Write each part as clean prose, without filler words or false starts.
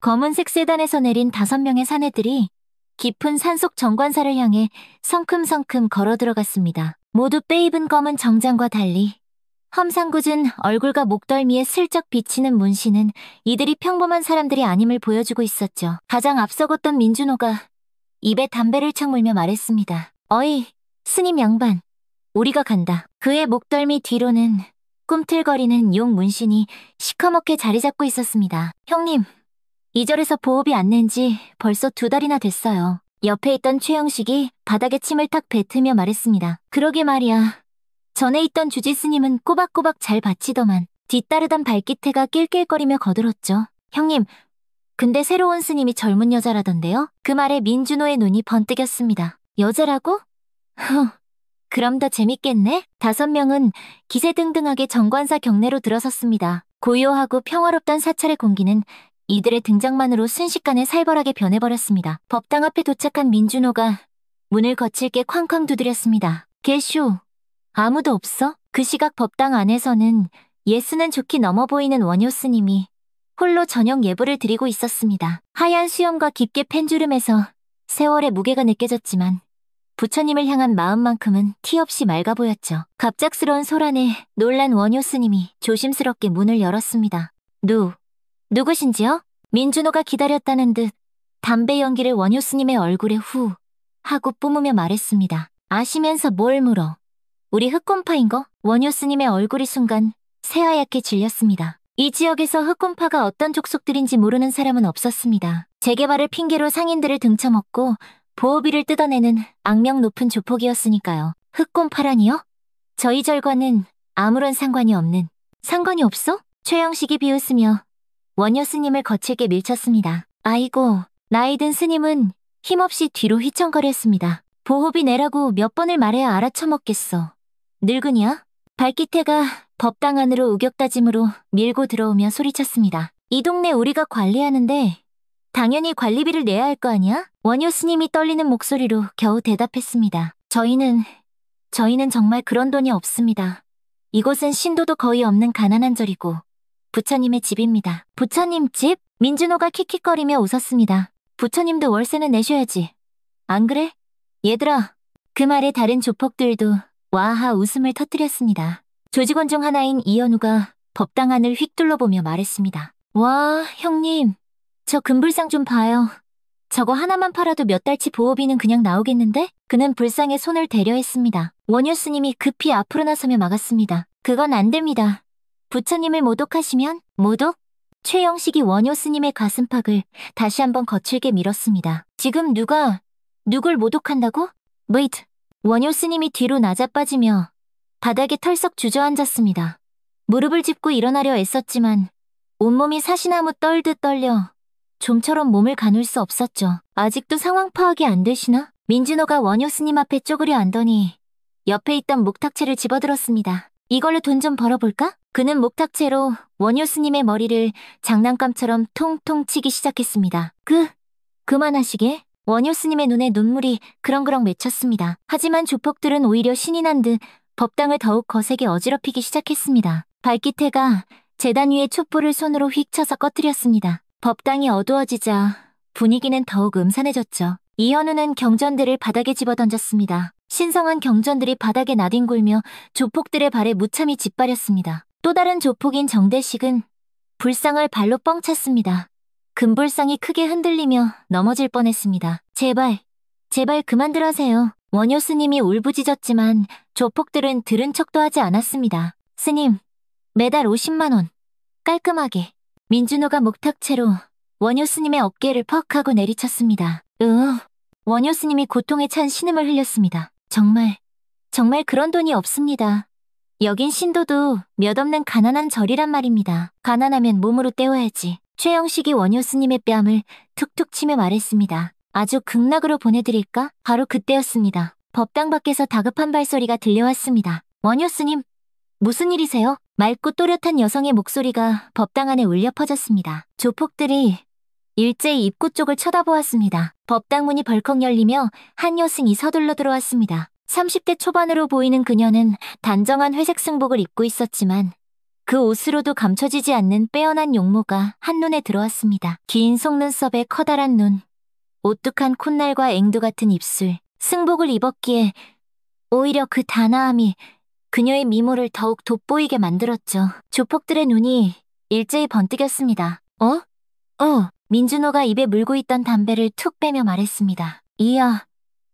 검은색 세단에서 내린 5명의 사내들이 깊은 산속 정관사를 향해 성큼성큼 걸어 들어갔습니다. 모두 빼입은 검은 정장과 달리 험상궂은 얼굴과 목덜미에 슬쩍 비치는 문신은 이들이 평범한 사람들이 아님을 보여주고 있었죠. 가장 앞서갔던 민준호가 입에 담배를 착 물며 말했습니다. 어이, 스님 양반, 우리가 간다. 그의 목덜미 뒤로는 꿈틀거리는 용 문신이 시커멓게 자리 잡고 있었습니다. 형님, 이 절에서 보호비 안 낸 지 벌써 2달이나 됐어요. 옆에 있던 최영식이 바닥에 침을 탁 뱉으며 말했습니다. 그러게 말이야. 전에 있던 주지스님은 꼬박꼬박 잘 바치더만 뒤따르던 발기태가 낄낄거리며 거들었죠. 형님, 근데 새로운 스님이 젊은 여자라던데요? 그 말에 민준호의 눈이 번뜩였습니다. 여자라고? 흐, 그럼 더 재밌겠네? 5명은 기세등등하게 정관사 경내로 들어섰습니다. 고요하고 평화롭던 사찰의 공기는 이들의 등장만으로 순식간에 살벌하게 변해버렸습니다. 법당 앞에 도착한 민준호가 문을 거칠게 쾅쾅 두드렸습니다. 개쇼, 아무도 없어? 그 시각 법당 안에서는 예수는 좋게 넘어 보이는 원효 스님이 홀로 저녁 예불을 드리고 있었습니다. 하얀 수염과 깊게 팬 주름에서 세월의 무게가 느껴졌지만 부처님을 향한 마음만큼은 티 없이 맑아 보였죠. 갑작스러운 소란에 놀란 원효 스님이 조심스럽게 문을 열었습니다. 누구신지요? 민준호가 기다렸다는 듯 담배 연기를 원효 스님의 얼굴에 후 하고 뿜으며 말했습니다. 아시면서 뭘 물어? 우리 흑곰파인거? 원효 스님의 얼굴이 순간 새하얗게 질렸습니다. 이 지역에서 흑곰파가 어떤 족속들인지 모르는 사람은 없었습니다. 재개발을 핑계로 상인들을 등쳐먹고 보호비를 뜯어내는 악명 높은 조폭이었으니까요. 흑곰파라니요? 저희 절과는 아무런 상관이 없는. 상관이 없어? 최영식이 비웃으며 원효 스님을 거칠게 밀쳤습니다. 아이고, 나이든 스님은 힘없이 뒤로 휘청거렸습니다. 보호비 내라고 몇 번을 말해야 알아쳐먹겠어. 늙은이야? 발기태가 법당 안으로 우격다짐으로 밀고 들어오며 소리쳤습니다. 이 동네 우리가 관리하는데 당연히 관리비를 내야 할 거 아니야? 원효 스님이 떨리는 목소리로 겨우 대답했습니다. 저희는 정말 그런 돈이 없습니다. 이곳은 신도도 거의 없는 가난한 절이고 부처님의 집입니다. 부처님 집? 민준호가 킥킥거리며 웃었습니다. 부처님도 월세는 내셔야지. 안 그래? 얘들아. 그 말에 다른 조폭들도 와하 웃음을 터뜨렸습니다. 조직원 중 하나인 이현우가 법당 안을 휙 둘러보며 말했습니다. 와, 형님. 저 금불상 좀 봐요. 저거 하나만 팔아도 몇 달치 보호비는 그냥 나오겠는데? 그는 불상에 손을 대려 했습니다. 원효 스님이 급히 앞으로 나서며 막았습니다. 그건 안 됩니다. 부처님을 모독하시면 모독? 최영식이 원효 스님의 가슴팍을 다시 한번 거칠게 밀었습니다. 지금 누굴 모독한다고? 웨이트. 원효 스님이 뒤로 나자빠지며 바닥에 털썩 주저앉았습니다. 무릎을 짚고 일어나려 애썼지만 온몸이 사시나무 떨듯 떨려 좀처럼 몸을 가눌 수 없었죠. 아직도 상황 파악이 안 되시나? 민준호가 원효 스님 앞에 쪼그려 앉더니 옆에 있던 목탁채를 집어들었습니다. 이걸로 돈 좀 벌어볼까? 그는 목탁채로 원효 스님의 머리를 장난감처럼 통통 치기 시작했습니다. 그만하시게. 원효 스님의 눈에 눈물이 그렁그렁 맺혔습니다. 하지만 조폭들은 오히려 신이 난 듯 법당을 더욱 거세게 어지럽히기 시작했습니다. 발기태가 제단 위에 촛불을 손으로 휙 쳐서 꺼뜨렸습니다. 법당이 어두워지자 분위기는 더욱 음산해졌죠. 이현우는 경전들을 바닥에 집어던졌습니다. 신성한 경전들이 바닥에 나뒹굴며 조폭들의 발에 무참히 짓밟렸습니다. 또 다른 조폭인 정대식은 불상을 발로 뻥 찼습니다. 금불상이 크게 흔들리며 넘어질 뻔했습니다. 제발 그만들 하세요. 원효 스님이 울부짖었지만 조폭들은 들은 척도 하지 않았습니다. 스님, 매달 50만 원. 깔끔하게. 민준호가 목탁채로 원효 스님의 어깨를 퍽 하고 내리쳤습니다. 원효 스님이 고통에 찬 신음을 흘렸습니다. 정말 그런 돈이 없습니다. 여긴 신도도 몇 없는 가난한 절이란 말입니다. 가난하면 몸으로 때워야지. 최영식이 원효 스님의 뺨을 툭툭 치며 말했습니다. 아주 극락으로 보내드릴까? 바로 그때였습니다. 법당 밖에서 다급한 발소리가 들려왔습니다. 원효 스님, 무슨 일이세요? 맑고 또렷한 여성의 목소리가 법당 안에 울려 퍼졌습니다. 조폭들이 일제히 입구 쪽을 쳐다보았습니다. 법당 문이 벌컥 열리며 한 여승이 서둘러 들어왔습니다. 30대 초반으로 보이는 그녀는 단정한 회색 승복을 입고 있었지만 그 옷으로도 감춰지지 않는 빼어난 용모가 한눈에 들어왔습니다. 긴 속눈썹에 커다란 눈, 오뚝한 콧날과 앵두 같은 입술, 승복을 입었기에 오히려 그 단아함이 그녀의 미모를 더욱 돋보이게 만들었죠. 조폭들의 눈이 일제히 번뜩였습니다. 민준호가 입에 물고 있던 담배를 툭 빼며 말했습니다. 이야,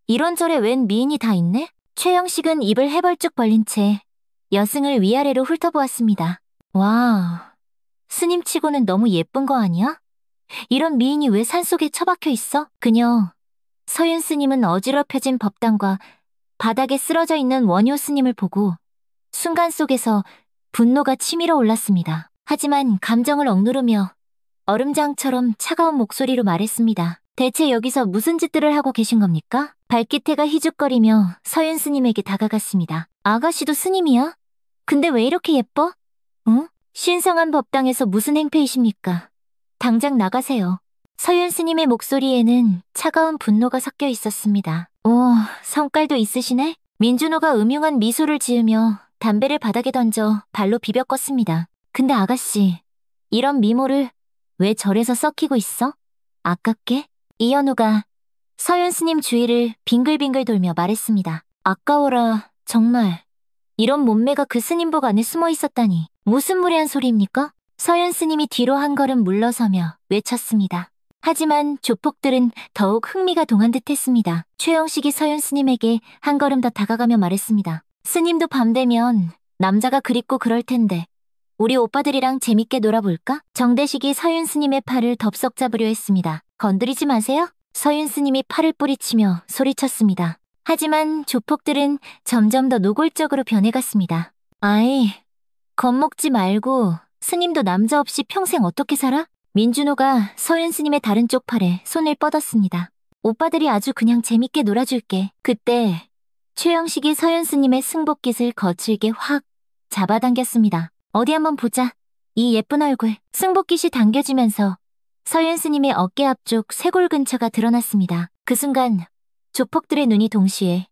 이런저래 웬 미인이 다 있네? 최영식은 입을 해벌쭉 벌린 채 여승을 위아래로 훑어보았습니다. 와, 스님치고는 너무 예쁜 거 아니야? 이런 미인이 왜 산속에 처박혀 있어? 그녀, 서윤 스님은 어지럽혀진 법당과 바닥에 쓰러져 있는 원효 스님을 보고 순간 속에서 분노가 치밀어 올랐습니다. 하지만 감정을 억누르며 얼음장처럼 차가운 목소리로 말했습니다. 대체 여기서 무슨 짓들을 하고 계신 겁니까? 발기태가 희죽거리며 서윤 스님에게 다가갔습니다. 아가씨도 스님이야? 근데 왜 이렇게 예뻐? 응? 신성한 법당에서 무슨 행패이십니까? 당장 나가세요. 서윤 스님의 목소리에는 차가운 분노가 섞여 있었습니다. 오, 성깔도 있으시네? 민준호가 음흉한 미소를 지으며 담배를 바닥에 던져 발로 비벼 껐습니다. 근데 아가씨, 이런 미모를 왜 절에서 썩히고 있어? 아깝게? 이현우가 서윤 스님 주위를 빙글빙글 돌며 말했습니다. 아까워라, 정말. 이런 몸매가 그 스님복 안에 숨어 있었다니. 무슨 무례한 소리입니까? 서윤 스님이 뒤로 한 걸음 물러서며 외쳤습니다. 하지만 조폭들은 더욱 흥미가 동한 듯했습니다. 최영식이 서윤 스님에게 한 걸음 더 다가가며 말했습니다. 스님도 밤 되면 남자가 그립고 그럴 텐데 우리 오빠들이랑 재밌게 놀아볼까? 정대식이 서윤 스님의 팔을 덥석 잡으려 했습니다. 건드리지 마세요. 서윤 스님이 팔을 뿌리치며 소리쳤습니다. 하지만 조폭들은 점점 더 노골적으로 변해갔습니다. 아이, 겁먹지 말고 스님도 남자 없이 평생 어떻게 살아? 민준호가 서윤 스님의 다른 쪽 팔에 손을 뻗었습니다. 오빠들이 아주 그냥 재밌게 놀아줄게. 그때 최영식이 서윤 스님의 승복깃을 거칠게 확 잡아당겼습니다. 어디 한번 보자. 이 예쁜 얼굴. 승복깃이 당겨지면서 서윤 스님의 어깨 앞쪽 쇄골 근처가 드러났습니다. 그 순간 조폭들의 눈이 동시에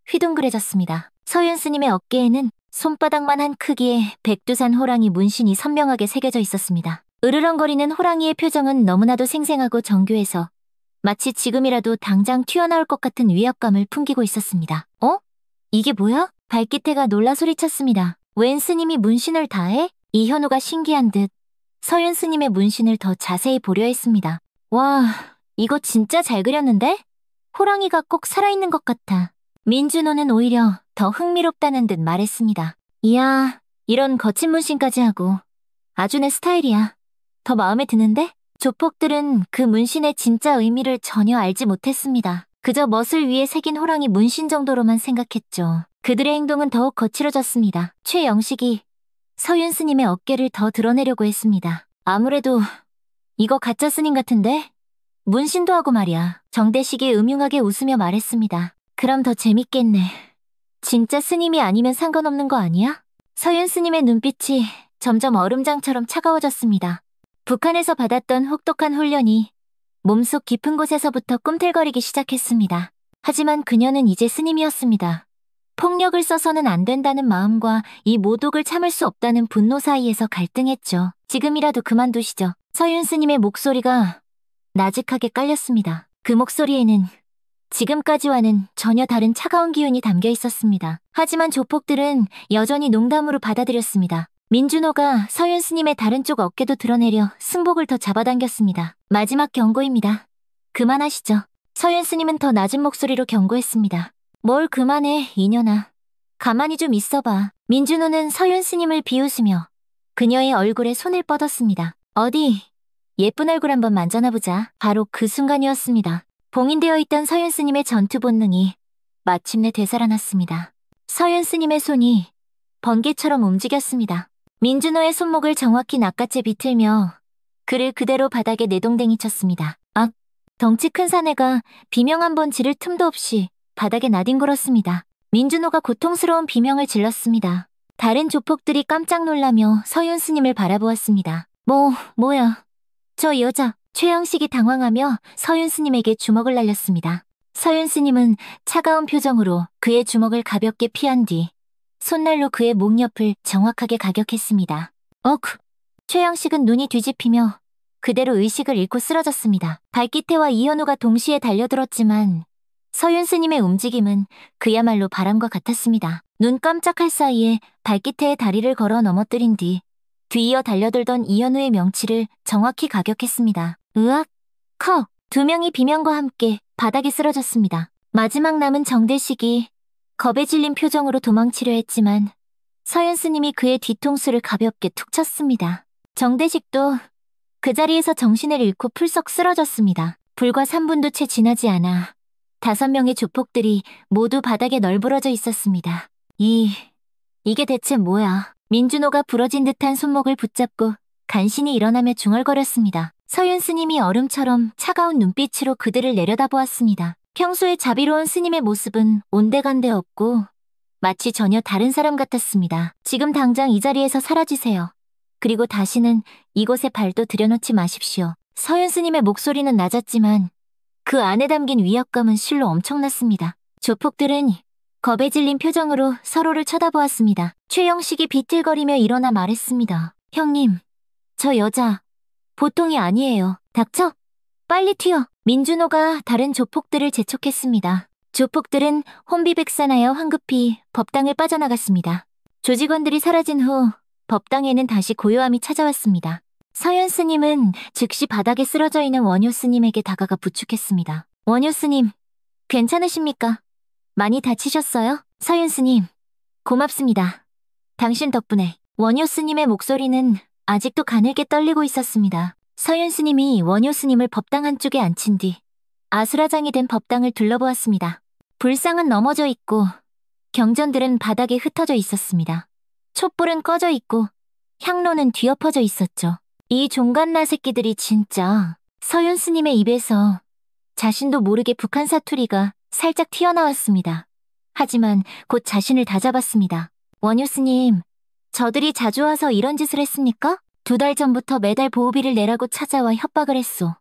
휘둥그레졌습니다. 서윤 스님의 어깨에는 손바닥만한 크기의 백두산 호랑이 문신이 선명하게 새겨져 있었습니다. 으르렁거리는 호랑이의 표정은 너무나도 생생하고 정교해서 마치 지금이라도 당장 튀어나올 것 같은 위압감을 풍기고 있었습니다. 이게 뭐야? 발기태가 놀라 소리쳤습니다. 웬 스님이 문신을 다 해? 이현우가 신기한 듯 서윤 스님의 문신을 더 자세히 보려 했습니다. 와, 이거 진짜 잘 그렸는데? 호랑이가 꼭 살아있는 것 같아. 민준호는 오히려 더 흥미롭다는 듯 말했습니다. 이야, 이런 거친 문신까지 하고 아주 내 스타일이야. 더 마음에 드는데? 조폭들은 그 문신의 진짜 의미를 전혀 알지 못했습니다. 그저 멋을 위해 새긴 호랑이 문신 정도로만 생각했죠. 그들의 행동은 더욱 거칠어졌습니다. 최영식이 서윤 스님의 어깨를 더 드러내려고 했습니다. 아무래도 이거 가짜 스님 같은데? 문신도 하고 말이야. 정대식이 음흉하게 웃으며 말했습니다. 그럼 더 재밌겠네. 진짜 스님이 아니면 상관없는 거 아니야? 서윤 스님의 눈빛이 점점 얼음장처럼 차가워졌습니다. 북한에서 받았던 혹독한 훈련이 몸속 깊은 곳에서부터 꿈틀거리기 시작했습니다. 하지만 그녀는 이제 스님이었습니다. 폭력을 써서는 안 된다는 마음과 이 모독을 참을 수 없다는 분노 사이에서 갈등했죠. 지금이라도 그만두시죠. 서윤 스님의 목소리가 나직하게 깔렸습니다. 그 목소리에는 지금까지와는 전혀 다른 차가운 기운이 담겨 있었습니다. 하지만 조폭들은 여전히 농담으로 받아들였습니다. 민준호가 서윤 스님의 다른 쪽 어깨도 드러내려 승복을 더 잡아당겼습니다. 마지막 경고입니다. 그만하시죠. 서윤 스님은 더 낮은 목소리로 경고했습니다. 뭘 그만해, 이년아. 가만히 좀 있어봐. 민준호는 서윤 스님을 비웃으며 그녀의 얼굴에 손을 뻗었습니다. 어디, 예쁜 얼굴 한번 만져나보자. 바로 그 순간이었습니다. 봉인되어 있던 서윤 스님의 전투 본능이 마침내 되살아났습니다. 서윤 스님의 손이 번개처럼 움직였습니다. 민준호의 손목을 정확히 낚아채 비틀며 그를 그대로 바닥에 내동댕이 쳤습니다. 덩치 큰 사내가 비명 한 번 지를 틈도 없이 바닥에 나뒹굴었습니다. 민준호가 고통스러운 비명을 질렀습니다. 다른 조폭들이 깜짝 놀라며 서윤 스님을 바라보았습니다. 뭐야. 저 여자. 최영식이 당황하며 서윤 스님에게 주먹을 날렸습니다. 서윤 스님은 차가운 표정으로 그의 주먹을 가볍게 피한 뒤 손날로 그의 목 옆을 정확하게 가격했습니다. 어크! 최영식은 눈이 뒤집히며 그대로 의식을 잃고 쓰러졌습니다. 발기태와 이현우가 동시에 달려들었지만 서윤 스님의 움직임은 그야말로 바람과 같았습니다. 눈 깜짝할 사이에 발기태의 다리를 걸어 넘어뜨린 뒤 뒤이어 달려들던 이현우의 명치를 정확히 가격했습니다. 으악! 컥! 두 명이 비명과 함께 바닥에 쓰러졌습니다. 마지막 남은 정대식이 겁에 질린 표정으로 도망치려 했지만 서윤 스님이 그의 뒤통수를 가볍게 툭 쳤습니다. 정대식도 그 자리에서 정신을 잃고 풀썩 쓰러졌습니다. 불과 3분도 채 지나지 않아 5명의 조폭들이 모두 바닥에 널브러져 있었습니다. 이게 대체 뭐야? 민준호가 부러진 듯한 손목을 붙잡고 간신히 일어나며 중얼거렸습니다. 서윤 스님이 얼음처럼 차가운 눈빛으로 그들을 내려다보았습니다. 평소에 자비로운 스님의 모습은 온데간데 없고 마치 전혀 다른 사람 같았습니다. 지금 당장 이 자리에서 사라지세요. 그리고 다시는 이곳에 발도 들여놓지 마십시오. 서윤 스님의 목소리는 낮았지만 그 안에 담긴 위압감은 실로 엄청났습니다. 조폭들은 겁에 질린 표정으로 서로를 쳐다보았습니다. 최영식이 비틀거리며 일어나 말했습니다. 형님, 저 여자 보통이 아니에요. 닥쳐! 빨리 튀어! 민준호가 다른 조폭들을 재촉했습니다. 조폭들은 혼비백산하여 황급히 법당을 빠져나갔습니다. 조직원들이 사라진 후 법당에는 다시 고요함이 찾아왔습니다. 서윤 스님은 즉시 바닥에 쓰러져 있는 원효 스님에게 다가가 부축했습니다. 원효 스님, 괜찮으십니까? 많이 다치셨어요? 서윤 스님, 고맙습니다. 당신 덕분에. 원효 스님의 목소리는 아직도 가늘게 떨리고 있었습니다. 서윤 스님이 원효 스님을 법당 한쪽에 앉힌 뒤 아수라장이 된 법당을 둘러보았습니다. 불상은 넘어져 있고 경전들은 바닥에 흩어져 있었습니다. 촛불은 꺼져 있고 향로는 뒤엎어져 있었죠. 이 종갓나 새끼들이 진짜. 서윤 스님의 입에서 자신도 모르게 북한 사투리가 살짝 튀어나왔습니다. 하지만 곧 자신을 다잡았습니다. 원효 스님, 저들이 자주 와서 이런 짓을 했습니까? 2달 전부터 매달 보호비를 내라고 찾아와 협박을 했소.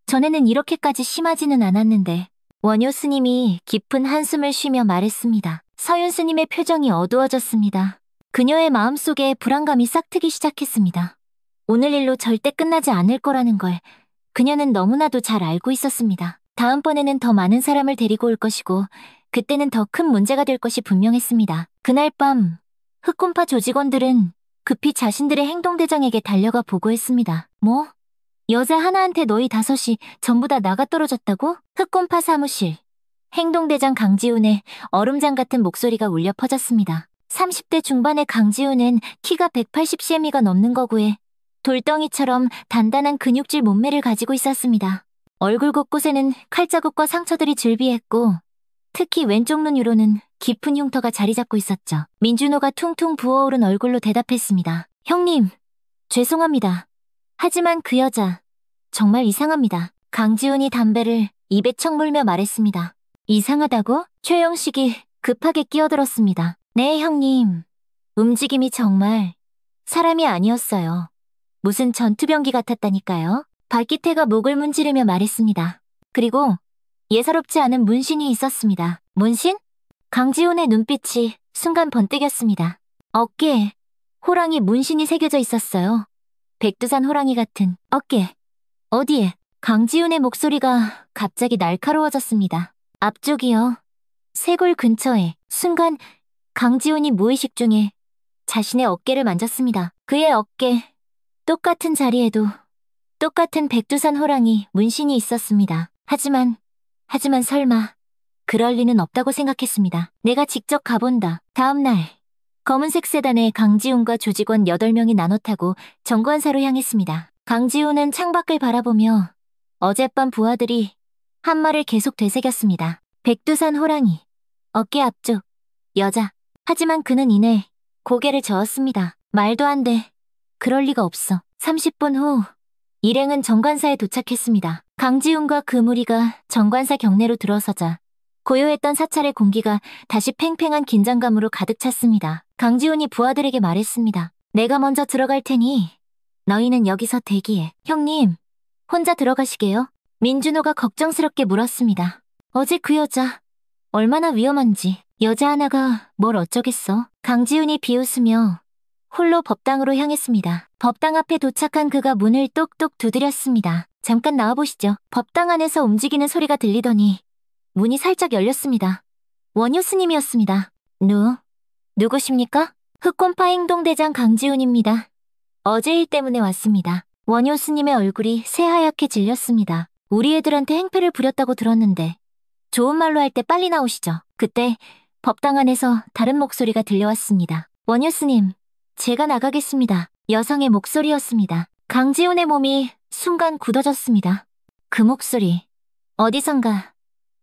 전에는 이렇게까지 심하지는 않았는데. 원효 스님이 깊은 한숨을 쉬며 말했습니다. 서윤 스님의 표정이 어두워졌습니다. 그녀의 마음속에 불안감이 싹트기 시작했습니다. 오늘 일로 절대 끝나지 않을 거라는 걸 그녀는 너무나도 잘 알고 있었습니다. 다음번에는 더 많은 사람을 데리고 올 것이고 그때는 더 큰 문제가 될 것이 분명했습니다. 그날 밤 흑곰파 조직원들은 급히 자신들의 행동대장에게 달려가 보고했습니다. 뭐? 여자 하나한테 너희 5이 전부 다 나가 떨어졌다고? 흑곰파 사무실. 행동대장 강지훈의 얼음장 같은 목소리가 울려 퍼졌습니다. 30대 중반의 강지훈은 키가 180cm가 넘는 거구에 돌덩이처럼 단단한 근육질 몸매를 가지고 있었습니다. 얼굴 곳곳에는 칼자국과 상처들이 즐비했고 특히 왼쪽 눈 위로는 깊은 흉터가 자리 잡고 있었죠. 민준호가 퉁퉁 부어오른 얼굴로 대답했습니다. 형님, 죄송합니다. 하지만 그 여자 정말 이상합니다. 강지훈이 담배를 입에 척 물며 말했습니다. 이상하다고? 최영식이 급하게 끼어들었습니다. 네, 형님. 움직임이 정말 사람이 아니었어요. 무슨 전투병기 같았다니까요. 박기태가 목을 문지르며 말했습니다. 그리고 예사롭지 않은 문신이 있었습니다. 문신? 강지훈의 눈빛이 순간 번뜩였습니다. 어깨에 호랑이 문신이 새겨져 있었어요. 백두산 호랑이 같은 어깨. 어디에? 강지훈의 목소리가 갑자기 날카로워졌습니다. 앞쪽이요. 쇄골 근처에. 순간 강지훈이 무의식 중에 자신의 어깨를 만졌습니다. 그의 어깨. 똑같은 자리에도 똑같은 백두산 호랑이 문신이 있었습니다. 하지만 설마 그럴 리는 없다고 생각했습니다. 내가 직접 가본다. 다음 날 검은색 세단에 강지훈과 조직원 8명이 나눠 타고 정관사로 향했습니다. 강지훈은 창밖을 바라보며 어젯밤 부하들이 한 말을 계속 되새겼습니다. 백두산 호랑이, 어깨 앞쪽, 여자. 하지만 그는 이내 고개를 저었습니다. 말도 안 돼. 그럴 리가 없어. 30분 후 일행은 정관사에 도착했습니다. 강지훈과 그 무리가 정관사 경내로 들어서자 고요했던 사찰의 공기가 다시 팽팽한 긴장감으로 가득 찼습니다. 강지훈이 부하들에게 말했습니다. 내가 먼저 들어갈 테니 너희는 여기서 대기해. 형님, 혼자 들어가시게요? 민준호가 걱정스럽게 물었습니다. 어제 그 여자 얼마나 위험한지. 여자 하나가 뭘 어쩌겠어. 강지훈이 비웃으며 홀로 법당으로 향했습니다. 법당 앞에 도착한 그가 문을 똑똑 두드렸습니다. 잠깐 나와보시죠. 법당 안에서 움직이는 소리가 들리더니 문이 살짝 열렸습니다. 원효 스님이었습니다. 누구십니까? 흑곰파 행동대장 강지훈입니다. 어제 일 때문에 왔습니다. 원효 스님의 얼굴이 새하얗게 질렸습니다. 우리 애들한테 행패를 부렸다고 들었는데 좋은 말로 할 때 빨리 나오시죠. 그때 법당 안에서 다른 목소리가 들려왔습니다. 원효 스님, 제가 나가겠습니다. 여성의 목소리였습니다. 강지훈의 몸이 순간 굳어졌습니다. 그 목소리, 어디선가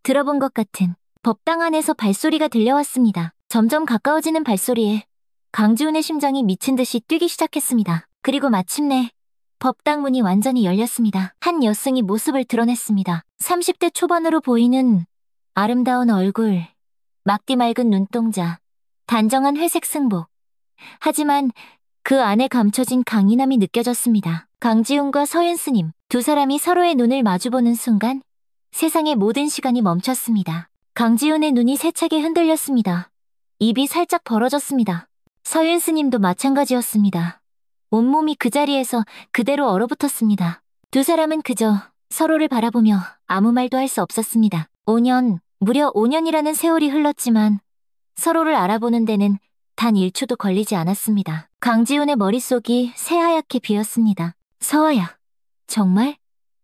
들어본 것 같은. 법당 안에서 발소리가 들려왔습니다. 점점 가까워지는 발소리에 강지훈의 심장이 미친 듯이 뛰기 시작했습니다. 그리고 마침내 법당 문이 완전히 열렸습니다. 한 여성이 모습을 드러냈습니다. 30대 초반으로 보이는 아름다운 얼굴, 막디 맑은 눈동자, 단정한 회색 승복. 하지만 그 안에 감춰진 강인함이 느껴졌습니다. 강지훈과 서윤 스님, 두 사람이 서로의 눈을 마주보는 순간 세상의 모든 시간이 멈췄습니다. 강지훈의 눈이 세차게 흔들렸습니다. 입이 살짝 벌어졌습니다. 서윤 스님도 마찬가지였습니다. 온몸이 그 자리에서 그대로 얼어붙었습니다. 두 사람은 그저 서로를 바라보며 아무 말도 할 수 없었습니다. 무려 5년이라는 세월이 흘렀지만 서로를 알아보는 데는 단 1초도 걸리지 않았습니다. 강지훈의 머릿속이 새하얗게 비었습니다. 서아야. 정말?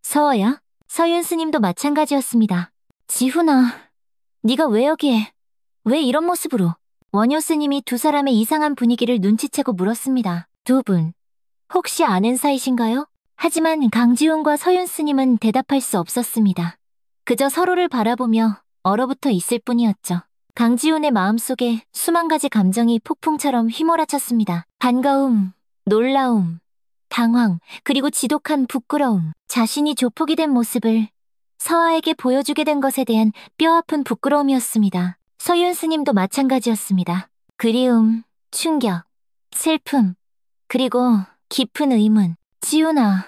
서아야? 서윤 스님도 마찬가지였습니다. 지훈아, 네가 왜 여기에? 왜 이런 모습으로? 원효 스님이 두 사람의 이상한 분위기를 눈치채고 물었습니다. 두 분, 혹시 아는 사이신가요? 하지만 강지훈과 서윤 스님은 대답할 수 없었습니다. 그저 서로를 바라보며 얼어붙어 있을 뿐이었죠. 강지훈의 마음속에 수만 가지 감정이 폭풍처럼 휘몰아쳤습니다. 반가움, 놀라움, 당황, 그리고 지독한 부끄러움. 자신이 조폭이 된 모습을 서아에게 보여주게 된 것에 대한 뼈아픈 부끄러움이었습니다. 서윤 스님도 마찬가지였습니다. 그리움, 충격, 슬픔, 그리고 깊은 의문. 지훈아,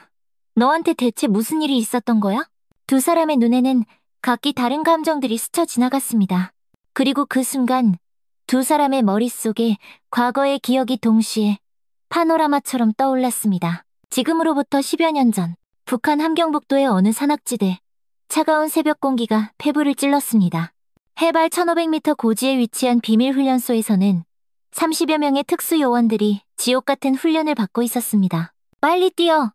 너한테 대체 무슨 일이 있었던 거야? 두 사람의 눈에는 각기 다른 감정들이 스쳐 지나갔습니다. 그리고 그 순간 두 사람의 머릿속에 과거의 기억이 동시에 파노라마처럼 떠올랐습니다. 지금으로부터 10여 년 전, 북한 함경북도의 어느 산악지대, 차가운 새벽 공기가 폐부를 찔렀습니다. 해발 1500m 고지에 위치한 비밀훈련소에서는 30여 명의 특수요원들이 지옥 같은 훈련을 받고 있었습니다. 빨리 뛰어!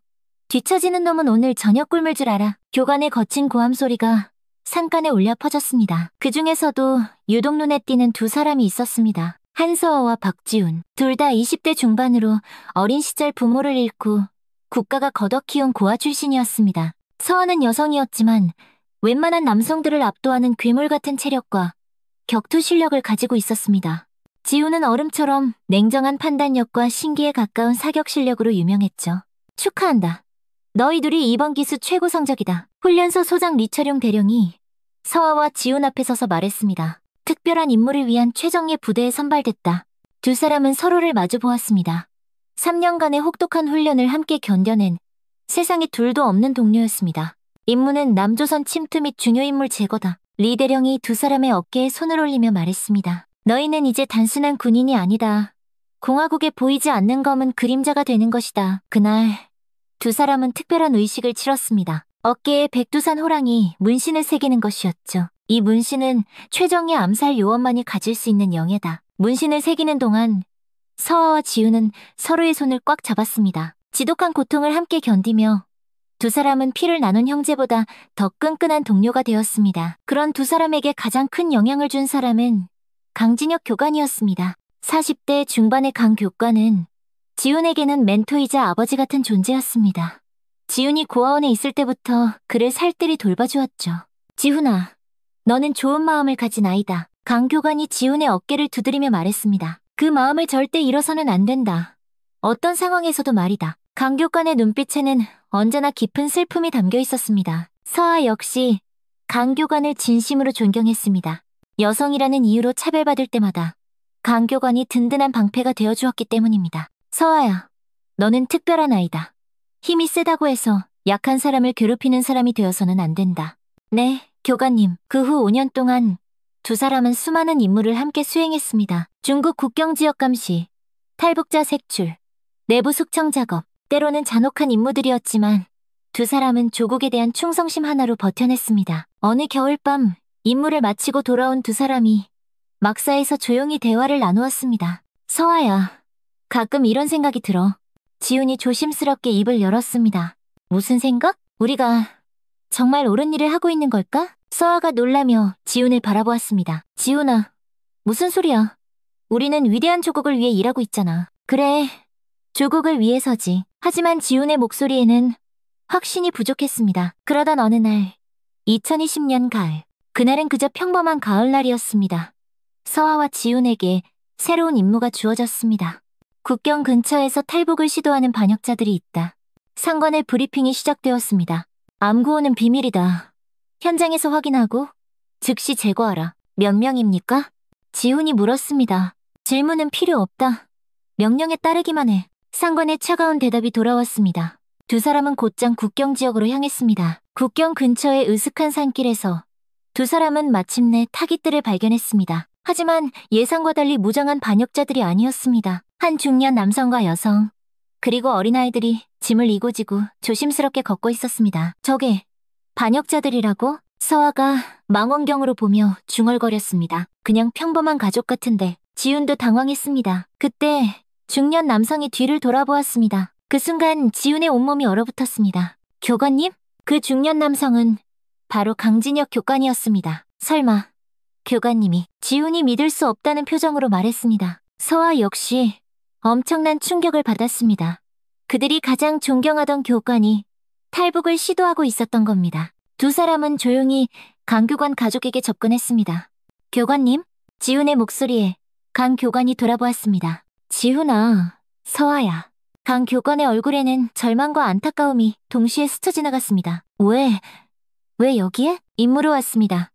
뒤처지는 놈은 오늘 저녁 굶을 줄 알아. 교관의 거친 고함 소리가 산간에 울려 퍼졌습니다. 그 중에서도 유독 눈에 띄는 두 사람이 있었습니다. 한서아와 박지훈. 둘 다 20대 중반으로 어린 시절 부모를 잃고 국가가 걷어 키운 고아 출신이었습니다. 서아는 여성이었지만 웬만한 남성들을 압도하는 괴물 같은 체력과 격투 실력을 가지고 있었습니다. 지훈은 얼음처럼 냉정한 판단력과 신기에 가까운 사격 실력으로 유명했죠. 축하한다. 너희 둘이 이번 기수 최고 성적이다. 훈련소 소장 리철용 대령이 서아와 지훈 앞에 서서 말했습니다. 특별한 임무를 위한 최정예 부대에 선발됐다. 두 사람은 서로를 마주 보았습니다. 3년간의 혹독한 훈련을 함께 견뎌낸 세상에 둘도 없는 동료였습니다. 임무는 남조선 침투 및 중요인물 제거다. 리 대령이 두 사람의 어깨에 손을 올리며 말했습니다. 너희는 이제 단순한 군인이 아니다. 공화국에 보이지 않는 검은 그림자가 되는 것이다. 그날 두 사람은 특별한 의식을 치렀습니다. 어깨에 백두산 호랑이 문신을 새기는 것이었죠. 이 문신은 최정예 암살 요원만이 가질 수 있는 영예다. 문신을 새기는 동안 서아와 지훈은 서로의 손을 꽉 잡았습니다. 지독한 고통을 함께 견디며 두 사람은 피를 나눈 형제보다 더 끈끈한 동료가 되었습니다. 그런 두 사람에게 가장 큰 영향을 준 사람은 강진혁 교관이었습니다. 40대 중반의 강 교관은 지훈에게는 멘토이자 아버지 같은 존재였습니다. 지훈이 고아원에 있을 때부터 그를 살뜰히 돌봐주었죠. 지훈아, 너는 좋은 마음을 가진 아이다. 강 교관이 지훈의 어깨를 두드리며 말했습니다. 그 마음을 절대 잃어서는 안 된다. 어떤 상황에서도 말이다. 강 교관의 눈빛에는 언제나 깊은 슬픔이 담겨 있었습니다. 서아 역시 강 교관을 진심으로 존경했습니다. 여성이라는 이유로 차별받을 때마다 강 교관이 든든한 방패가 되어주었기 때문입니다. 서아야, 너는 특별한 아이다. 힘이 세다고 해서 약한 사람을 괴롭히는 사람이 되어서는 안 된다. 네, 교관님. 그 후 5년 동안 두 사람은 수많은 임무를 함께 수행했습니다. 중국 국경 지역 감시, 탈북자 색출, 내부 숙청 작업, 때로는 잔혹한 임무들이었지만 두 사람은 조국에 대한 충성심 하나로 버텨냈습니다. 어느 겨울밤 임무를 마치고 돌아온 두 사람이 막사에서 조용히 대화를 나누었습니다. 서아야, 가끔 이런 생각이 들어. 지훈이 조심스럽게 입을 열었습니다. 무슨 생각? 우리가 정말 옳은 일을 하고 있는 걸까? 서아가 놀라며 지훈을 바라보았습니다. 지훈아, 무슨 소리야? 우리는 위대한 조국을 위해 일하고 있잖아. 그래, 조국을 위해서지. 하지만 지훈의 목소리에는 확신이 부족했습니다. 그러던 어느 날, 2020년 가을. 그날은 그저 평범한 가을날이었습니다. 서아와 지훈에게 새로운 임무가 주어졌습니다. 국경 근처에서 탈북을 시도하는 반역자들이 있다. 상관의 브리핑이 시작되었습니다. 암구호는 비밀이다. 현장에서 확인하고 즉시 제거하라. 몇 명입니까? 지훈이 물었습니다. 질문은 필요 없다. 명령에 따르기만 해. 상관의 차가운 대답이 돌아왔습니다. 두 사람은 곧장 국경 지역으로 향했습니다. 국경 근처의 으슥한 산길에서 두 사람은 마침내 타깃들을 발견했습니다. 하지만 예상과 달리 무장한 반역자들이 아니었습니다. 한 중년 남성과 여성, 그리고 어린아이들이 짐을 이고지고 조심스럽게 걷고 있었습니다. 저게 반역자들이라고? 서아가 망원경으로 보며 중얼거렸습니다. 그냥 평범한 가족 같은데. 지훈도 당황했습니다. 그때 중년 남성이 뒤를 돌아보았습니다. 그 순간 지훈의 온몸이 얼어붙었습니다. 교관님? 그 중년 남성은 바로 강진혁 교관이었습니다. 설마 교관님이? 지훈이 믿을 수 없다는 표정으로 말했습니다. 서아 역시 엄청난 충격을 받았습니다. 그들이 가장 존경하던 교관이 탈북을 시도하고 있었던 겁니다. 두 사람은 조용히 강 교관 가족에게 접근했습니다. 교관님? 지훈의 목소리에 강 교관이 돌아보았습니다. 지훈아, 서아야. 강 교관의 얼굴에는 절망과 안타까움이 동시에 스쳐 지나갔습니다. 왜 여기에? 임무로 왔습니다.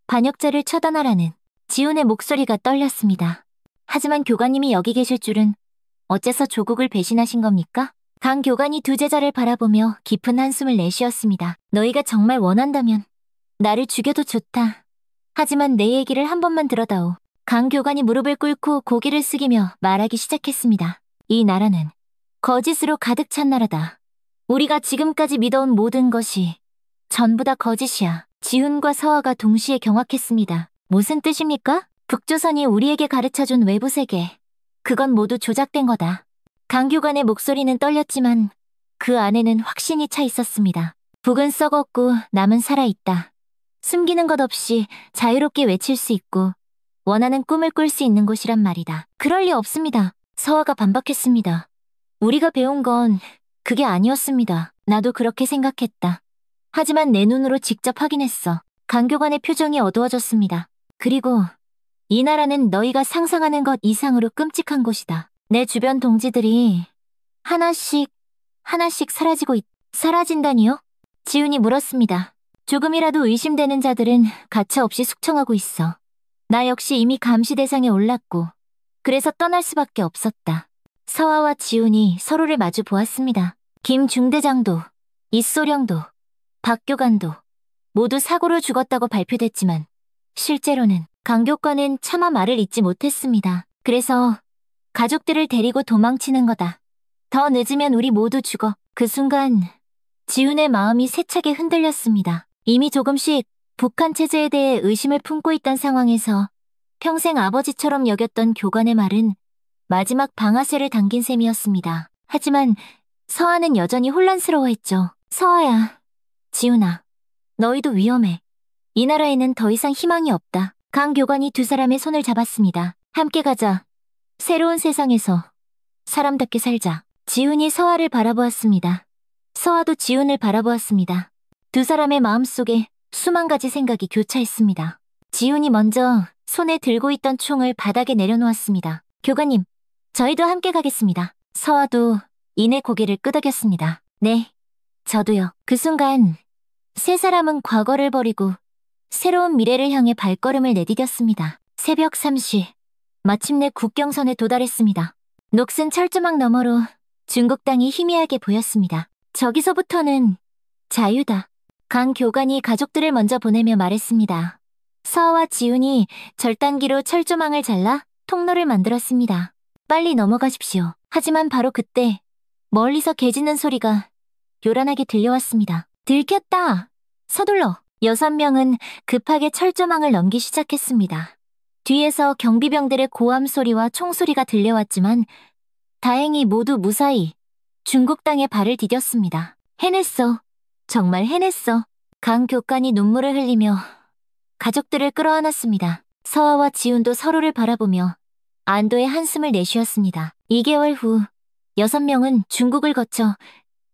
반역자를 처단하라는. 지훈의 목소리가 떨렸습니다. 하지만 교관님이 여기 계실 줄은 어째서 조국을 배신하신 겁니까? 강 교관이 두 제자를 바라보며 깊은 한숨을 내쉬었습니다. 너희가 정말 원한다면 나를 죽여도 좋다. 하지만 내 얘기를 한 번만 들어다오. 강 교관이 무릎을 꿇고 고개를 숙이며 말하기 시작했습니다. 이 나라는 거짓으로 가득 찬 나라다. 우리가 지금까지 믿어온 모든 것이 전부 다 거짓이야. 지훈과 서아가 동시에 경악했습니다. 무슨 뜻입니까? 북조선이 우리에게 가르쳐준 외부 세계. 그건 모두 조작된 거다. 강 교관의 목소리는 떨렸지만 그 안에는 확신이 차 있었습니다. 북은 썩었고 남은 살아있다. 숨기는 것 없이 자유롭게 외칠 수 있고 원하는 꿈을 꿀 수 있는 곳이란 말이다. 그럴 리 없습니다. 서아가 반박했습니다. 우리가 배운 건 그게 아니었습니다. 나도 그렇게 생각했다. 하지만 내 눈으로 직접 확인했어. 강 교관의 표정이 어두워졌습니다. 그리고 이 나라는 너희가 상상하는 것 이상으로 끔찍한 곳이다. 내 주변 동지들이 하나씩 사라진다니요? 지훈이 물었습니다. 조금이라도 의심되는 자들은 가차없이 숙청하고 있어. 나 역시 이미 감시 대상에 올랐고 그래서 떠날 수밖에 없었다. 서아와 지훈이 서로를 마주 보았습니다. 김 중대장도, 이소령도, 박 교관도 모두 사고로 죽었다고 발표됐지만 실제로는 강 교관은 차마 말을 잇지 못했습니다. 그래서 가족들을 데리고 도망치는 거다. 더 늦으면 우리 모두 죽어. 그 순간 지훈의 마음이 세차게 흔들렸습니다. 이미 조금씩 북한 체제에 대해 의심을 품고 있던 상황에서 평생 아버지처럼 여겼던 교관의 말은 마지막 방아쇠를 당긴 셈이었습니다. 하지만 서아는 여전히 혼란스러워했죠. 서아야, 지훈아, 너희도 위험해. 이 나라에는 더 이상 희망이 없다. 강 교관이 두 사람의 손을 잡았습니다. 함께 가자. 새로운 세상에서 사람답게 살자. 지훈이 서아를 바라보았습니다. 서아도 지훈을 바라보았습니다. 두 사람의 마음속에 수만 가지 생각이 교차했습니다. 지훈이 먼저 손에 들고 있던 총을 바닥에 내려놓았습니다. 교관님, 저희도 함께 가겠습니다. 서아도 이내 고개를 끄덕였습니다. 네, 저도요. 그 순간 세 사람은 과거를 버리고 새로운 미래를 향해 발걸음을 내디뎠습니다. 새벽 3시, 마침내 국경선에 도달했습니다. 녹슨 철조망 너머로 중국 땅이 희미하게 보였습니다. 저기서부터는 자유다. 강 교관이 가족들을 먼저 보내며 말했습니다. 서아와 지훈이 절단기로 철조망을 잘라 통로를 만들었습니다. 빨리 넘어가십시오. 하지만 바로 그때 멀리서 개 짖는 소리가 요란하게 들려왔습니다. 들켰다! 서둘러! 6명은 급하게 철조망을 넘기 시작했습니다. 뒤에서 경비병들의 고함 소리와 총소리가 들려왔지만 다행히 모두 무사히 중국 땅에 발을 디뎠습니다. 해냈어. 정말 해냈어. 강 교관이 눈물을 흘리며 가족들을 끌어안았습니다. 서아와 지훈도 서로를 바라보며 안도의 한숨을 내쉬었습니다. 2개월 후 6명은 중국을 거쳐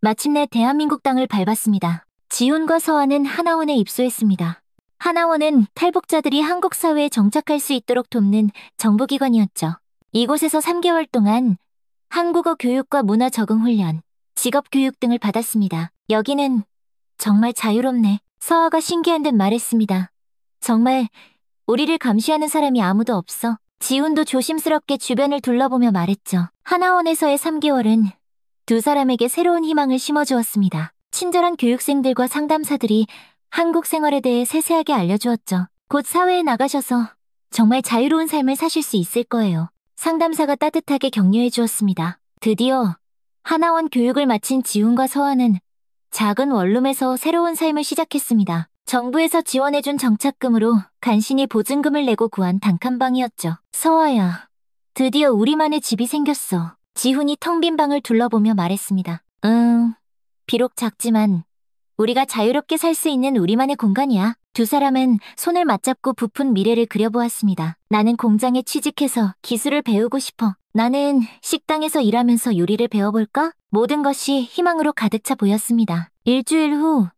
마침내 대한민국 땅을 밟았습니다. 지훈과 서아는 하나원에 입소했습니다. 하나원은 탈북자들이 한국 사회에 정착할 수 있도록 돕는 정부기관이었죠. 이곳에서 3개월 동안 한국어 교육과 문화 적응 훈련, 직업 교육 등을 받았습니다. 여기는 정말 자유롭네. 서아가 신기한 듯 말했습니다. 정말 우리를 감시하는 사람이 아무도 없어. 지훈도 조심스럽게 주변을 둘러보며 말했죠. 하나원에서의 3개월은 두 사람에게 새로운 희망을 심어주었습니다. 친절한 교육생들과 상담사들이 한국 생활에 대해 세세하게 알려주었죠. 곧 사회에 나가셔서 정말 자유로운 삶을 사실 수 있을 거예요. 상담사가 따뜻하게 격려해 주었습니다. 드디어 하나원 교육을 마친 지훈과 서아는 작은 원룸에서 새로운 삶을 시작했습니다. 정부에서 지원해준 정착금으로 간신히 보증금을 내고 구한 단칸방이었죠. 서아야, 드디어 우리만의 집이 생겼어. 지훈이 텅 빈 방을 둘러보며 말했습니다. 비록 작지만 우리가 자유롭게 살 수 있는 우리만의 공간이야. 두 사람은 손을 맞잡고 부푼 미래를 그려보았습니다. 나는 공장에 취직해서 기술을 배우고 싶어. 나는 식당에서 일하면서 요리를 배워볼까? 모든 것이 희망으로 가득 차 보였습니다. 일주일 후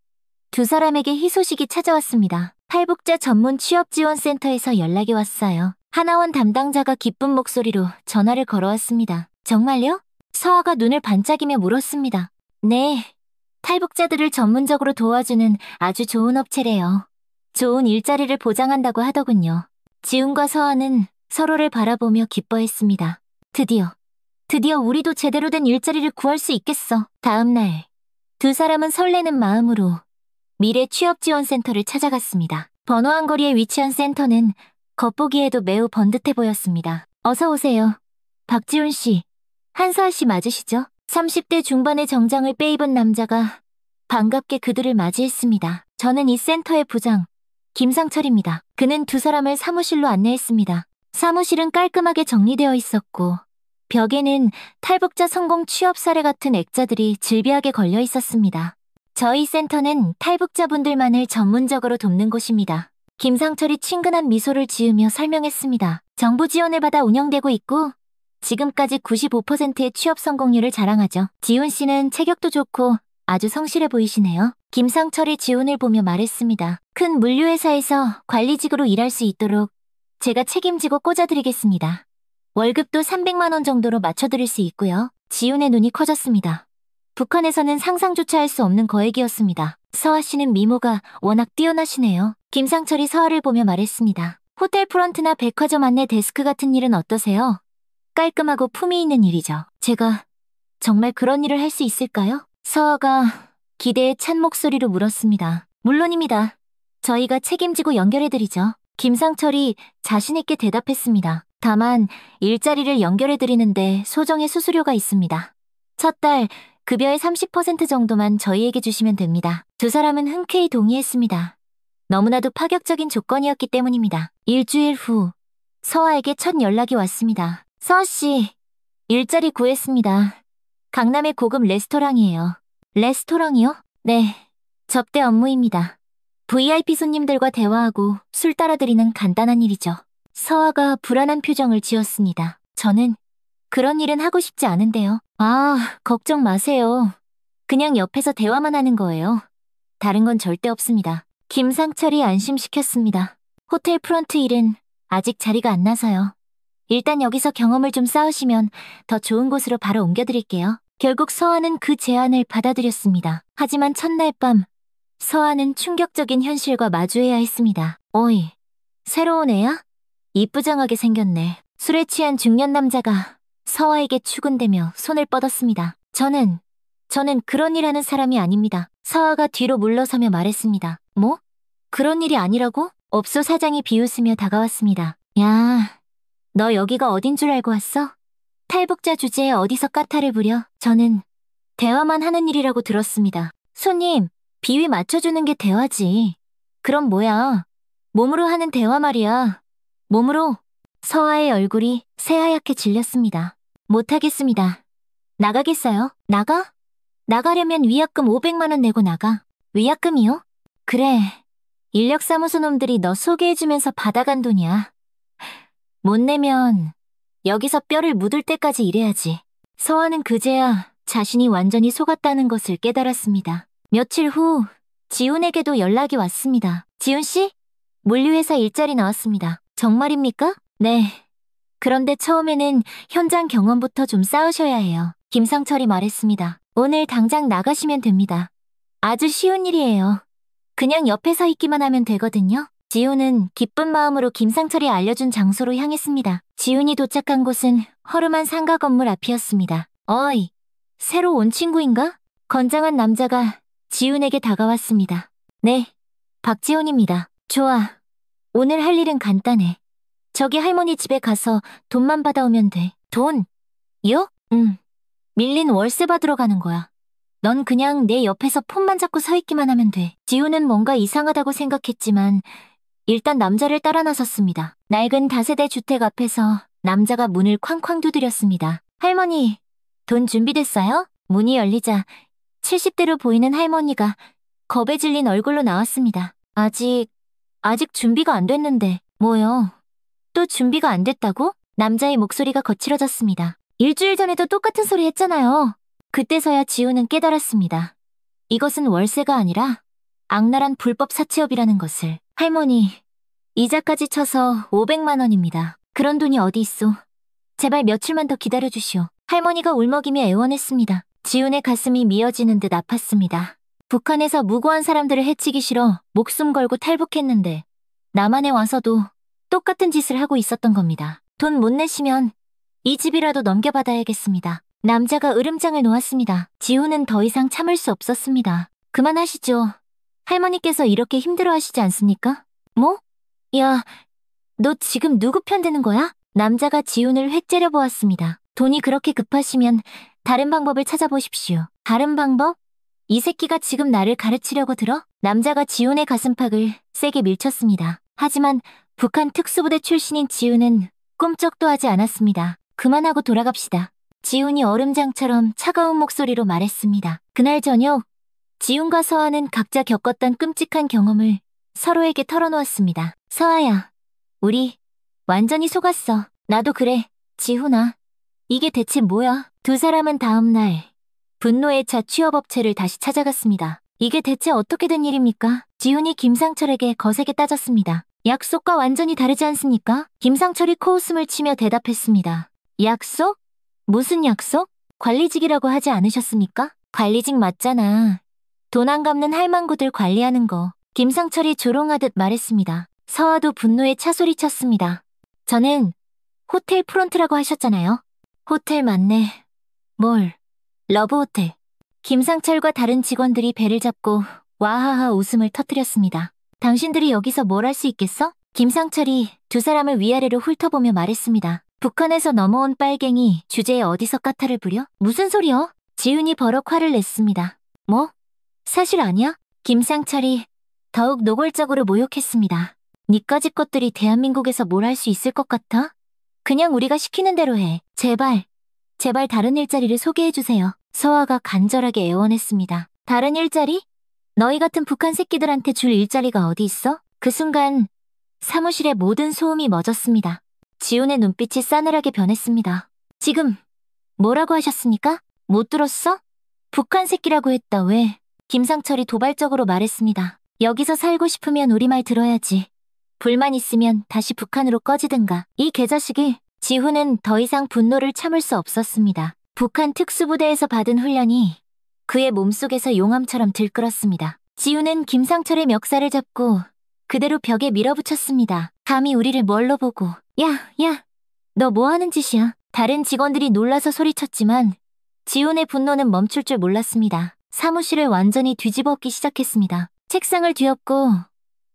두 사람에게 희소식이 찾아왔습니다. 탈북자 전문 취업지원센터에서 연락이 왔어요. 하나원 담당자가 기쁜 목소리로 전화를 걸어왔습니다. 정말요? 서아가 눈을 반짝이며 물었습니다. 네, 탈북자들을 전문적으로 도와주는 아주 좋은 업체래요. 좋은 일자리를 보장한다고 하더군요. 지훈과 서아는 서로를 바라보며 기뻐했습니다. 드디어 우리도 제대로 된 일자리를 구할 수 있겠어. 다음 날, 두 사람은 설레는 마음으로 미래 취업지원센터를 찾아갔습니다. 번화한 거리에 위치한 센터는 겉보기에도 매우 번듯해 보였습니다. 어서 오세요. 박지훈 씨, 한서아 씨 맞으시죠? 30대 중반의 정장을 빼입은 남자가 반갑게 그들을 맞이했습니다. 저는 이 센터의 부장, 김상철입니다. 그는 두 사람을 사무실로 안내했습니다. 사무실은 깔끔하게 정리되어 있었고 벽에는 탈북자 성공 취업 사례 같은 액자들이 질비하게 걸려 있었습니다. 저희 센터는 탈북자분들만을 전문적으로 돕는 곳입니다. 김상철이 친근한 미소를 지으며 설명했습니다. 정부 지원을 받아 운영되고 있고 지금까지 95%의 취업 성공률을 자랑하죠. 지훈 씨는 체격도 좋고 아주 성실해 보이시네요. 김상철이 지훈을 보며 말했습니다. 큰 물류회사에서 관리직으로 일할 수 있도록 제가 책임지고 꽂아드리겠습니다. 월급도 300만 원 정도로 맞춰드릴 수 있고요. 지훈의 눈이 커졌습니다. 북한에서는 상상조차 할 수 없는 거액이었습니다. 서아 씨는 미모가 워낙 뛰어나시네요. 김상철이 서아를 보며 말했습니다. 호텔 프런트나 백화점 안내 데스크 같은 일은 어떠세요? 깔끔하고 품위 있는 일이죠. 제가 정말 그런 일을 할 수 있을까요? 서아가 기대에 찬 목소리로 물었습니다. 물론입니다. 저희가 책임지고 연결해드리죠. 김상철이 자신있게 대답했습니다. 다만 일자리를 연결해드리는데 소정의 수수료가 있습니다. 첫 달 급여의 30% 정도만 저희에게 주시면 됩니다. 두 사람은 흔쾌히 동의했습니다. 너무나도 파격적인 조건이었기 때문입니다. 일주일 후 서아에게 첫 연락이 왔습니다. 서아 씨, 일자리 구했습니다. 강남의 고급 레스토랑이에요. 레스토랑이요? 네, 접대 업무입니다. VIP 손님들과 대화하고 술 따라드리는 간단한 일이죠. 서아가 불안한 표정을 지었습니다. 저는 그런 일은 하고 싶지 않은데요. 아, 걱정 마세요. 그냥 옆에서 대화만 하는 거예요. 다른 건 절대 없습니다. 김상철이 안심시켰습니다. 호텔 프런트 일은 아직 자리가 안 나서요. 일단 여기서 경험을 좀 쌓으시면 더 좋은 곳으로 바로 옮겨드릴게요. 결국 서아는 그 제안을 받아들였습니다. 하지만 첫날 밤, 서아는 충격적인 현실과 마주해야 했습니다. 어이, 새로운 애야? 이쁘장하게 생겼네. 술에 취한 중년 남자가 서아에게 추근대며 손을 뻗었습니다. 저는 그런 일 하는 사람이 아닙니다. 서아가 뒤로 물러서며 말했습니다. 뭐? 그런 일이 아니라고? 업소 사장이 비웃으며 다가왔습니다. 야, 너 여기가 어딘 줄 알고 왔어? 탈북자 주제에 어디서 까탈을 부려? 저는 대화만 하는 일이라고 들었습니다. 손님, 비위 맞춰주는 게 대화지. 그럼 뭐야? 몸으로 하는 대화 말이야. 몸으로. 서아의 얼굴이 새하얗게 질렸습니다. 못하겠습니다. 나가겠어요? 나가? 나가려면 위약금 500만 원 내고 나가. 위약금이요? 그래. 인력사무소 놈들이 너 소개해주면서 받아간 돈이야. 못 내면 여기서 뼈를 묻을 때까지 일해야지. 서아는 그제야 자신이 완전히 속았다는 것을 깨달았습니다. 며칠 후 지훈에게도 연락이 왔습니다. 지훈 씨? 물류회사 일자리 나왔습니다. 정말입니까? 네. 그런데 처음에는 현장 경험부터 좀 쌓으셔야 해요. 김상철이 말했습니다. 오늘 당장 나가시면 됩니다. 아주 쉬운 일이에요. 그냥 옆에 서 있기만 하면 되거든요. 지훈은 기쁜 마음으로 김상철이 알려준 장소로 향했습니다. 지훈이 도착한 곳은 허름한 상가 건물 앞이었습니다. 어이, 새로 온 친구인가? 건장한 남자가 지훈에게 다가왔습니다. 네, 박지훈입니다. 좋아. 오늘 할 일은 간단해. 저기 할머니 집에 가서 돈만 받아오면 돼. 돈? 요? 응. 밀린 월세 받으러 가는 거야. 넌 그냥 내 옆에서 폰만 잡고 서 있기만 하면 돼. 지훈은 뭔가 이상하다고 생각했지만 일단 남자를 따라 나섰습니다. 낡은 다세대 주택 앞에서 남자가 문을 쾅쾅 두드렸습니다. 할머니, 돈 준비됐어요? 문이 열리자 70대로 보이는 할머니가 겁에 질린 얼굴로 나왔습니다. 아직 준비가 안 됐는데. 뭐요? 또 준비가 안 됐다고? 남자의 목소리가 거칠어졌습니다. 일주일 전에도 똑같은 소리 했잖아요. 그때서야 지훈은 깨달았습니다. 이것은 월세가 아니라 악랄한 불법 사채업이라는 것을. 할머니, 이자까지 쳐서 500만 원입니다. 그런 돈이 어디 있어. 제발 며칠만 더 기다려주시오. 할머니가 울먹이며 애원했습니다. 지훈의 가슴이 미어지는 듯 아팠습니다. 북한에서 무고한 사람들을 해치기 싫어 목숨 걸고 탈북했는데 남한에 와서도 똑같은 짓을 하고 있었던 겁니다. 돈 못 내시면 이 집이라도 넘겨받아야겠습니다. 남자가 으름장을 놓았습니다. 지훈은 더 이상 참을 수 없었습니다. 그만하시죠. 할머니께서 이렇게 힘들어하시지 않습니까? 뭐? 야, 너 지금 누구 편 드는 거야? 남자가 지훈을 획 째려보았습니다. 돈이 그렇게 급하시면 다른 방법을 찾아보십시오. 다른 방법? 이 새끼가 지금 나를 가르치려고 들어? 남자가 지훈의 가슴팍을 세게 밀쳤습니다. 하지만 북한 특수부대 출신인 지훈은 꿈쩍도 하지 않았습니다. 그만하고 돌아갑시다. 지훈이 얼음장처럼 차가운 목소리로 말했습니다. 그날 저녁, 지훈과 서아는 각자 겪었던 끔찍한 경험을 서로에게 털어놓았습니다. 서아야, 우리 완전히 속았어. 나도 그래, 지훈아. 이게 대체 뭐야? 두 사람은 다음날 분노에 차 취업업체를 다시 찾아갔습니다. 이게 대체 어떻게 된 일입니까? 지훈이 김상철에게 거세게 따졌습니다. 약속과 완전히 다르지 않습니까? 김상철이 코웃음을 치며 대답했습니다. 약속? 무슨 약속? 관리직이라고 하지 않으셨습니까? 관리직 맞잖아. 돈 안 갚는 할망구들 관리하는 거. 김상철이 조롱하듯 말했습니다. 서아도 분노에 차소리쳤습니다. 저는 호텔 프론트라고 하셨잖아요. 호텔 맞네. 뭘? 러브호텔. 김상철과 다른 직원들이 배를 잡고 와하하 웃음을 터뜨렸습니다. 당신들이 여기서 뭘 할 수 있겠어? 김상철이 두 사람을 위아래로 훑어보며 말했습니다. 북한에서 넘어온 빨갱이 주제에 어디서 까탈을 부려? 무슨 소리여? 지훈이 버럭 화를 냈습니다. 뭐? 사실 아니야? 김상철이 더욱 노골적으로 모욕했습니다. 니까짓 것들이 대한민국에서 뭘 할 수 있을 것 같아? 그냥 우리가 시키는 대로 해. 제발 다른 일자리를 소개해주세요. 서아가 간절하게 애원했습니다. 다른 일자리? 너희 같은 북한 새끼들한테 줄 일자리가 어디 있어? 그 순간 사무실의 모든 소음이 멎었습니다. 지훈의 눈빛이 싸늘하게 변했습니다. 지금 뭐라고 하셨습니까? 못 들었어? 북한 새끼라고 했다. 왜? 김상철이 도발적으로 말했습니다. 여기서 살고 싶으면 우리 말 들어야지. 불만 있으면 다시 북한으로 꺼지든가. 이 개자식이. 지훈은 더 이상 분노를 참을 수 없었습니다. 북한 특수부대에서 받은 훈련이 그의 몸속에서 용암처럼 들끓었습니다. 지훈은 김상철의 멱살을 잡고 그대로 벽에 밀어붙였습니다. 감히 우리를 뭘로 보고. 야, 너 뭐하는 짓이야? 다른 직원들이 놀라서 소리쳤지만 지훈의 분노는 멈출 줄 몰랐습니다. 사무실을 완전히 뒤집어 엎기 시작했습니다. 책상을 뒤엎고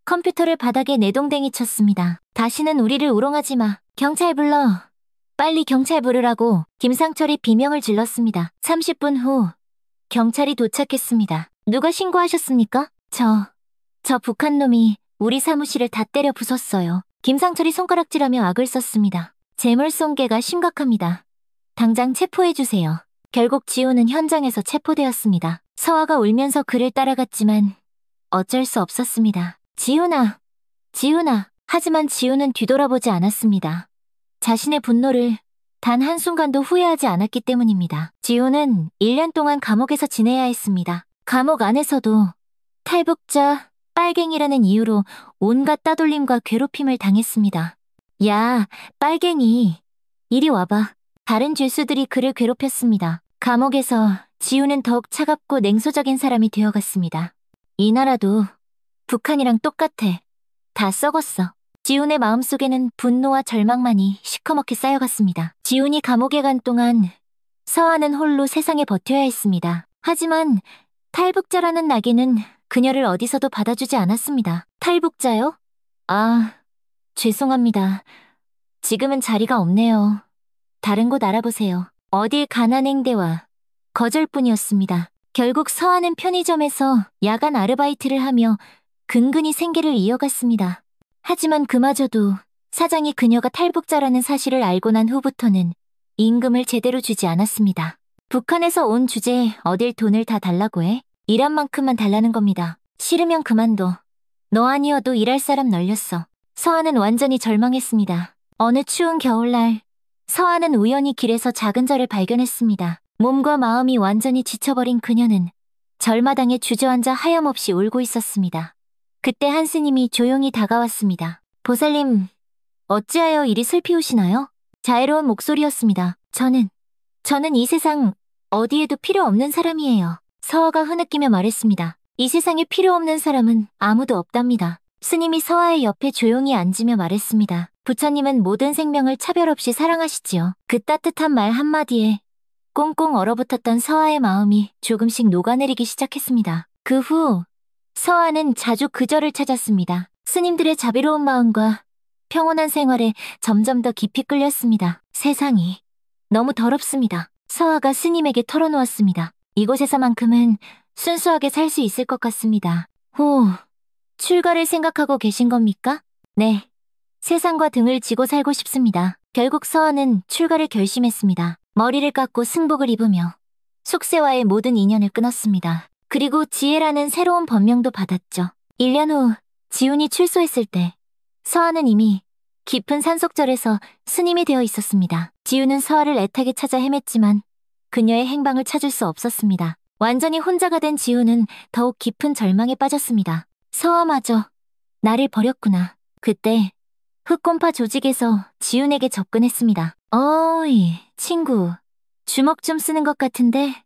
컴퓨터를 바닥에 내동댕이 쳤습니다. 다시는 우리를 우롱하지 마. 경찰 불러. 빨리 경찰 부르라고 김상철이 비명을 질렀습니다. 30분 후 경찰이 도착했습니다. 누가 신고하셨습니까? 저 북한 놈이 우리 사무실을 다 때려 부쉈어요. 김상철이 손가락질하며 악을 썼습니다. 재물손괴가 심각합니다. 당장 체포해주세요. 결국 지우는 현장에서 체포되었습니다. 서아가 울면서 그를 따라갔지만 어쩔 수 없었습니다. 지훈아. 하지만 지우는 뒤돌아보지 않았습니다. 자신의 분노를 단 한순간도 후회하지 않았기 때문입니다. 지우는 1년 동안 감옥에서 지내야 했습니다. 감옥 안에서도 탈북자, 빨갱이라는 이유로 온갖 따돌림과 괴롭힘을 당했습니다. 야, 빨갱이. 이리 와봐. 다른 죄수들이 그를 괴롭혔습니다. 감옥에서 지우는 더욱 차갑고 냉소적인 사람이 되어갔습니다. 이 나라도 북한이랑 똑같아. 다 썩었어. 지훈의 마음속에는 분노와 절망만이 시커멓게 쌓여갔습니다. 지훈이 감옥에 간 동안 서아는 홀로 세상에 버텨야 했습니다. 하지만 탈북자라는 낙인은 그녀를 어디서도 받아주지 않았습니다. 탈북자요? 아, 죄송합니다. 지금은 자리가 없네요. 다른 곳 알아보세요. 어딜 가난행대와 거절뿐이었습니다. 결국 서아는 편의점에서 야간 아르바이트를 하며 근근히 생계를 이어갔습니다. 하지만 그마저도 사장이 그녀가 탈북자라는 사실을 알고 난 후부터는 임금을 제대로 주지 않았습니다. 북한에서 온 주제에 어딜 돈을 다 달라고 해? 일한 만큼만 달라는 겁니다. 싫으면 그만둬. 너 아니어도 일할 사람 널렸어. 서아는 완전히 절망했습니다. 어느 추운 겨울날 서아는 우연히 길에서 작은 절을 발견했습니다. 몸과 마음이 완전히 지쳐버린 그녀는 절마당에 주저앉아 하염없이 울고 있었습니다. 그때 한 스님이 조용히 다가왔습니다. 보살님, 어찌하여 이리 슬피 우시나요? 자애로운 목소리였습니다. 저는 이 세상 어디에도 필요 없는 사람이에요. 서아가 흐느끼며 말했습니다. 이 세상에 필요 없는 사람은 아무도 없답니다. 스님이 서아의 옆에 조용히 앉으며 말했습니다. 부처님은 모든 생명을 차별 없이 사랑하시지요. 그 따뜻한 말 한마디에 꽁꽁 얼어붙었던 서아의 마음이 조금씩 녹아내리기 시작했습니다. 그 후 서아는 자주 그 절을 찾았습니다. 스님들의 자비로운 마음과 평온한 생활에 점점 더 깊이 끌렸습니다. 세상이 너무 더럽습니다. 서아가 스님에게 털어놓았습니다. 이곳에서만큼은 순수하게 살 수 있을 것 같습니다. 출가를 생각하고 계신 겁니까? 네. 세상과 등을 지고 살고 싶습니다. 결국 서아는 출가를 결심했습니다. 머리를 깎고 승복을 입으며 숙세와의 모든 인연을 끊었습니다. 그리고 지혜라는 새로운 법명도 받았죠. 1년 후 지훈이 출소했을 때 서아는 이미 깊은 산속절에서 스님이 되어 있었습니다. 지훈은 서아를 애타게 찾아 헤맸지만 그녀의 행방을 찾을 수 없었습니다. 완전히 혼자가 된 지훈은 더욱 깊은 절망에 빠졌습니다. 서아마저 나를 버렸구나. 그때 흑곰파 조직에서 지훈에게 접근했습니다. 어이, 친구. 주먹 좀 쓰는 것 같은데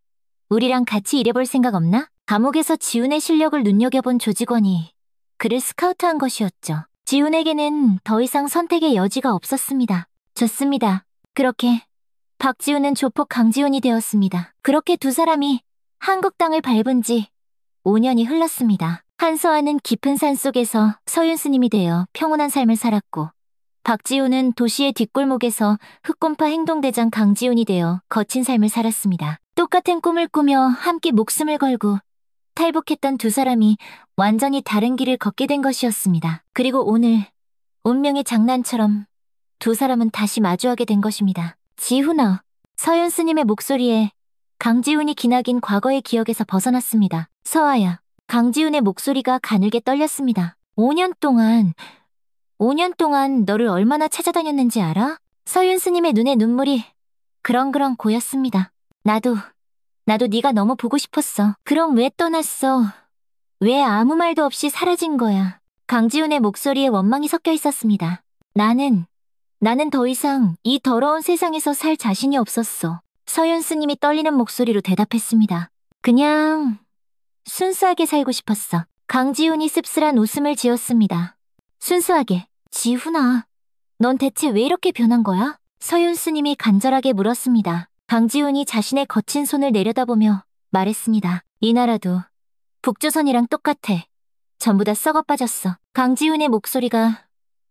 우리랑 같이 일해볼 생각 없나? 감옥에서 지훈의 실력을 눈여겨본 조직원이 그를 스카우트한 것이었죠. 지훈에게는 더 이상 선택의 여지가 없었습니다. 좋습니다. 그렇게 박지훈은 조폭 강지훈이 되었습니다. 그렇게 두 사람이 한국 땅을 밟은 지 5년이 흘렀습니다. 한서아는 깊은 산속에서 서윤 스님이 되어 평온한 삶을 살았고 박지훈은 도시의 뒷골목에서 흑곰파 행동대장 강지훈이 되어 거친 삶을 살았습니다. 똑같은 꿈을 꾸며 함께 목숨을 걸고 탈북했던 두 사람이 완전히 다른 길을 걷게 된 것이었습니다. 그리고 오늘 운명의 장난처럼 두 사람은 다시 마주하게 된 것입니다. 지훈아. 서윤 스님의 목소리에 강지훈이 기나긴 과거의 기억에서 벗어났습니다. 서아야. 강지훈의 목소리가 가늘게 떨렸습니다. 5년 동안 너를 얼마나 찾아다녔는지 알아? 서윤 스님의 눈에 눈물이 그렁그렁 고였습니다. 나도 네가 너무 보고 싶었어. 그럼 왜 떠났어? 왜 아무 말도 없이 사라진 거야? 강지훈의 목소리에 원망이 섞여 있었습니다. 나는 더 이상 이 더러운 세상에서 살 자신이 없었어. 서윤 스님이 떨리는 목소리로 대답했습니다. 그냥 순수하게 살고 싶었어. 강지훈이 씁쓸한 웃음을 지었습니다. 순수하게. 지훈아, 넌 대체 왜 이렇게 변한 거야? 서윤 스님이 간절하게 물었습니다. 강지훈이 자신의 거친 손을 내려다보며 말했습니다. 이 나라도 북조선이랑 똑같아. 전부 다 썩어 빠졌어. 강지훈의 목소리가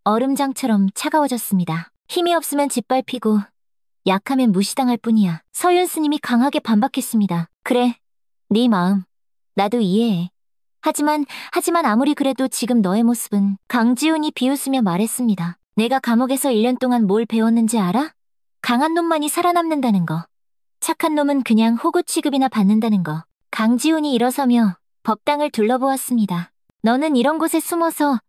얼음장처럼 차가워졌습니다. 힘이 없으면 짓밟히고 약하면 무시당할 뿐이야. 서윤 스님이 강하게 반박했습니다. 그래, 네 마음. 나도 이해해. 하지만 아무리 그래도 지금 너의 모습은 강지훈이 비웃으며 말했습니다. 내가 감옥에서 1년 동안 뭘 배웠는지 알아? 강한 놈만이 살아남는다는 거. 착한 놈은 그냥 호구 취급이나 받는다는 거. 강지훈이 일어서며 법당을 둘러보았습니다. 너는 이런 곳에 숨어서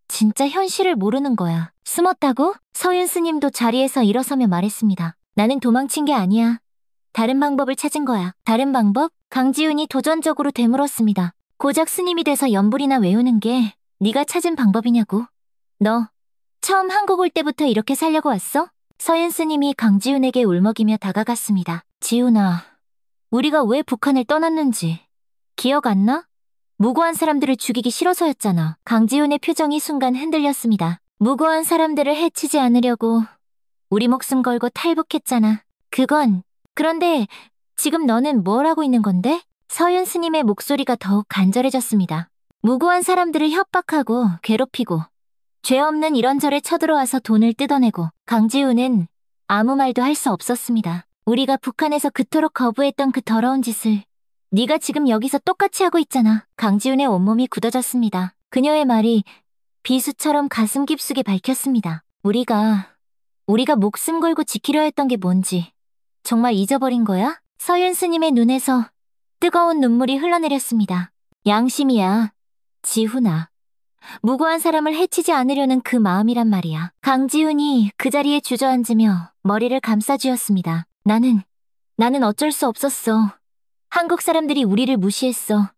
진짜 현실을 모르는 거야. 숨었다고? 서윤 스님도 자리에서 일어서며 말했습니다. 나는 도망친 게 아니야. 다른 방법을 찾은 거야. 다른 방법? 강지훈이 도전적으로 되물었습니다. 고작 스님이 돼서 연불이나 외우는 게 네가 찾은 방법이냐고. 너 처음 한국 올 때부터 이렇게 살려고 왔어? 서윤 스님이 강지훈에게 울먹이며 다가갔습니다. 지훈아, 우리가 왜 북한을 떠났는지 기억 안 나? 무고한 사람들을 죽이기 싫어서였잖아. 강지훈의 표정이 순간 흔들렸습니다. 무고한 사람들을 해치지 않으려고 우리 목숨 걸고 탈북했잖아. 그런데 지금 너는 뭘 하고 있는 건데? 서윤 스님의 목소리가 더욱 간절해졌습니다. 무고한 사람들을 협박하고 괴롭히고 죄 없는 이런저래 쳐들어와서 돈을 뜯어내고. 강지훈은 아무 말도 할 수 없었습니다. 우리가 북한에서 그토록 거부했던 그 더러운 짓을 네가 지금 여기서 똑같이 하고 있잖아. 강지훈의 온몸이 굳어졌습니다. 그녀의 말이 비수처럼 가슴 깊숙이 밝혔습니다. 우리가 목숨 걸고 지키려 했던 게 뭔지 정말 잊어버린 거야? 서윤 스님의 눈에서 뜨거운 눈물이 흘러내렸습니다. 양심이야, 지훈아. 무고한 사람을 해치지 않으려는 그 마음이란 말이야. 강지훈이 그 자리에 주저앉으며 머리를 감싸쥐었습니다. 나는 어쩔 수 없었어. 한국 사람들이 우리를 무시했어.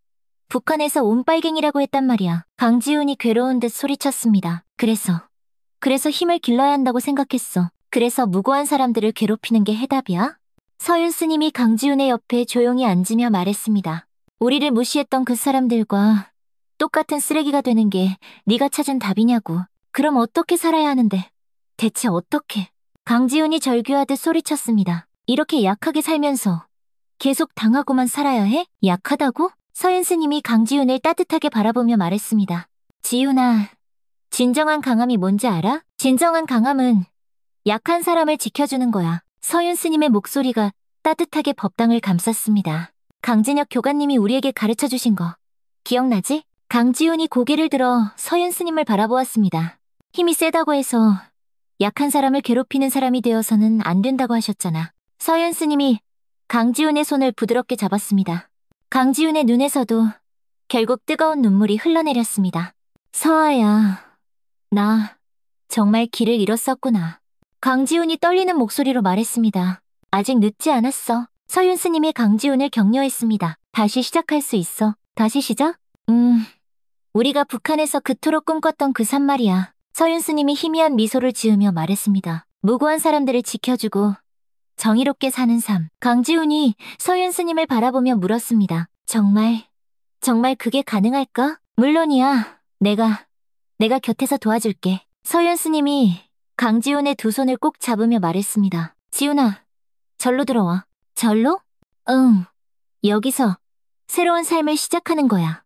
북한에서 온 빨갱이라고 했단 말이야. 강지훈이 괴로운 듯 소리쳤습니다. 그래서 힘을 길러야 한다고 생각했어. 그래서 무고한 사람들을 괴롭히는 게 해답이야? 서윤 스님이 강지훈의 옆에 조용히 앉으며 말했습니다. 우리를 무시했던 그 사람들과 똑같은 쓰레기가 되는 게 네가 찾은 답이냐고. 그럼 어떻게 살아야 하는데? 대체 어떻게? 강지훈이 절규하듯 소리쳤습니다. 이렇게 약하게 살면서 계속 당하고만 살아야 해? 약하다고? 서윤 스님이 강지훈을 따뜻하게 바라보며 말했습니다. 지훈아, 진정한 강함이 뭔지 알아? 진정한 강함은 약한 사람을 지켜주는 거야. 서윤 스님의 목소리가 따뜻하게 법당을 감쌌습니다. 강진혁 교관님이 우리에게 가르쳐주신 거 기억나지? 강지훈이 고개를 들어 서윤 스님을 바라보았습니다. 힘이 세다고 해서 약한 사람을 괴롭히는 사람이 되어서는 안 된다고 하셨잖아. 서윤 스님이 강지훈의 손을 부드럽게 잡았습니다. 강지훈의 눈에서도 결국 뜨거운 눈물이 흘러내렸습니다. 서아야, 나 정말 길을 잃었었구나. 강지훈이 떨리는 목소리로 말했습니다. 아직 늦지 않았어. 서윤 스님이 강지훈을 격려했습니다. 다시 시작할 수 있어. 다시 시작? 우리가 북한에서 그토록 꿈꿨던 그 산 말이야. 서윤 스님이 희미한 미소를 지으며 말했습니다. 무고한 사람들을 지켜주고 정의롭게 사는 삶. 강지훈이 서윤 스님을 바라보며 물었습니다. 정말 그게 가능할까? 물론이야. 내가 곁에서 도와줄게. 서윤 스님이 강지훈의 두 손을 꼭 잡으며 말했습니다. 지훈아, 절로 들어와. 절로? 응. 여기서 새로운 삶을 시작하는 거야.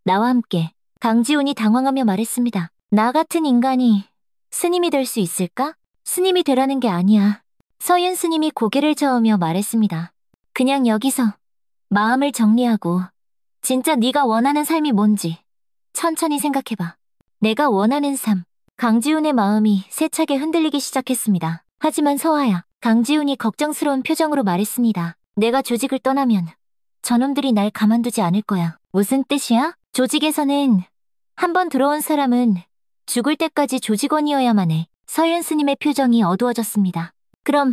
나와 함께. 강지훈이 당황하며 말했습니다. 나 같은 인간이 스님이 될 수 있을까? 스님이 되라는 게 아니야. 서윤 스님이 고개를 저으며 말했습니다. 그냥 여기서 마음을 정리하고 진짜 네가 원하는 삶이 뭔지 천천히 생각해봐. 내가 원하는 삶. 강지훈의 마음이 세차게 흔들리기 시작했습니다. 하지만 서아야, 강지훈이 걱정스러운 표정으로 말했습니다. 내가 조직을 떠나면 저놈들이 날 가만두지 않을 거야. 무슨 뜻이야? 조직에서는 한번 들어온 사람은 죽을 때까지 조직원이어야만 해. 서윤 스님의 표정이 어두워졌습니다. 그럼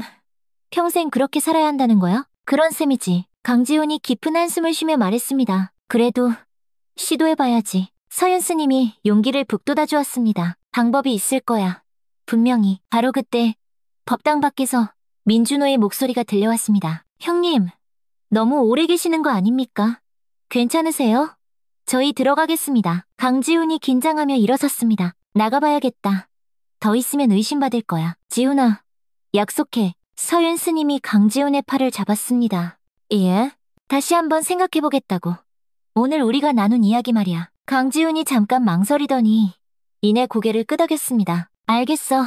평생 그렇게 살아야 한다는 거야? 그런 셈이지. 강지훈이 깊은 한숨을 쉬며 말했습니다. 그래도 시도해봐야지. 서윤 스님이 용기를 북돋아 주었습니다. 방법이 있을 거야. 분명히. 바로 그때 법당 밖에서 민준호의 목소리가 들려왔습니다. 형님, 너무 오래 계시는 거 아닙니까? 괜찮으세요? 저희 들어가겠습니다. 강지훈이 긴장하며 일어섰습니다. 나가봐야겠다. 더 있으면 의심받을 거야. 지훈아, 약속해. 서윤 스님이 강지훈의 팔을 잡았습니다. 예? 다시 한번 생각해보겠다고. 오늘 우리가 나눈 이야기 말이야. 강지훈이 잠깐 망설이더니 이내 고개를 끄덕였습니다. 알겠어.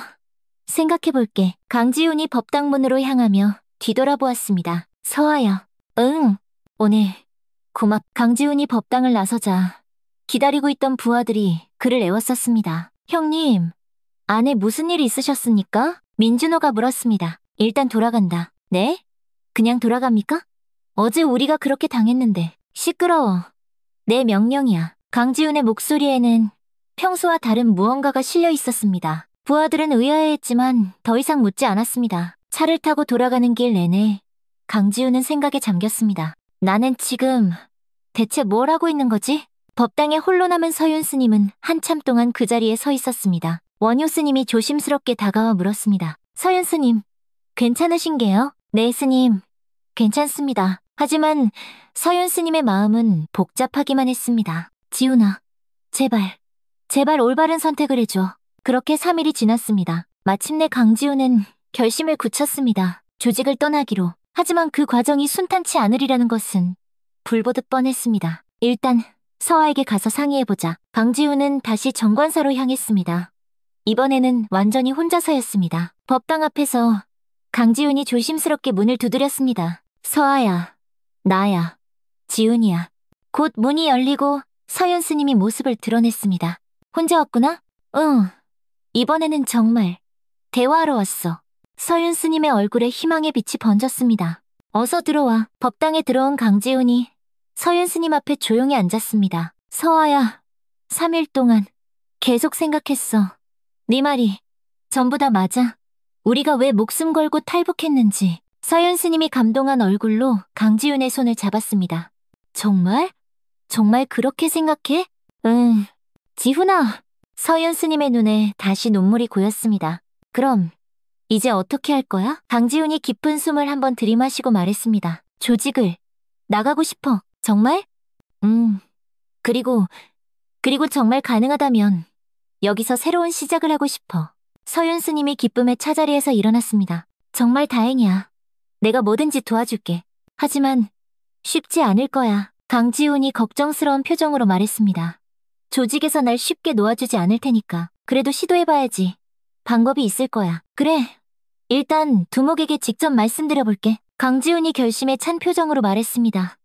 생각해볼게. 강지훈이 법당문으로 향하며 뒤돌아보았습니다. 서아야. 응. 오늘 고맙. 강지훈이 법당을 나서자 기다리고 있던 부하들이 그를 애웠었습니다. 형님, 안에 무슨 일 있으셨습니까? 민준호가 물었습니다. 일단 돌아간다. 네? 그냥 돌아갑니까? 어제 우리가 그렇게 당했는데. 시끄러워. 내 명령이야. 강지훈의 목소리에는 평소와 다른 무언가가 실려 있었습니다. 부하들은 의아해했지만 더 이상 묻지 않았습니다. 차를 타고 돌아가는 길 내내 강지훈은 생각에 잠겼습니다. 나는 지금 대체 뭘 하고 있는 거지? 법당에 홀로 남은 서윤 스님은 한참 동안 그 자리에 서 있었습니다. 원효 스님이 조심스럽게 다가와 물었습니다. 서윤 스님, 괜찮으신게요? 네, 스님. 괜찮습니다. 하지만 서윤 스님의 마음은 복잡하기만 했습니다. 지훈아, 제발 올바른 선택을 해줘. 그렇게 3일이 지났습니다. 마침내 강지훈은 결심을 굳혔습니다. 조직을 떠나기로. 하지만 그 과정이 순탄치 않으리라는 것은 불보듯 뻔했습니다. 일단 서아에게 가서 상의해보자. 강지훈은 다시 정관사로 향했습니다. 이번에는 완전히 혼자서였습니다. 법당 앞에서 강지훈이 조심스럽게 문을 두드렸습니다. 서아야, 나야, 지훈이야. 곧 문이 열리고 서윤 스님이 모습을 드러냈습니다. 혼자 왔구나? 응. 이번에는 정말 대화하러 왔어. 서윤 스님의 얼굴에 희망의 빛이 번졌습니다. 어서 들어와. 법당에 들어온 강지훈이 서윤 스님 앞에 조용히 앉았습니다. 서아야, 3일 동안 계속 생각했어. 네 말이 전부 다 맞아. 우리가 왜 목숨 걸고 탈북했는지. 서윤 스님이 감동한 얼굴로 강지훈의 손을 잡았습니다. 정말? 정말 그렇게 생각해? 응. 지훈아. 서윤 스님의 눈에 다시 눈물이 고였습니다. 그럼 이제 어떻게 할 거야? 강지훈이 깊은 숨을 한번 들이마시고 말했습니다. 조직을 나가고 싶어. 정말? 그리고 정말 가능하다면 여기서 새로운 시작을 하고 싶어. 서윤 스님이 기쁨의 차자리에서 일어났습니다. 정말 다행이야. 내가 뭐든지 도와줄게. 하지만 쉽지 않을 거야. 강지훈이 걱정스러운 표정으로 말했습니다. 조직에서 날 쉽게 놓아주지 않을 테니까. 그래도 시도해봐야지. 방법이 있을 거야. 그래. 일단 두목에게 직접 말씀드려볼게. 강지훈이 결심에 찬 표정으로 말했습니다.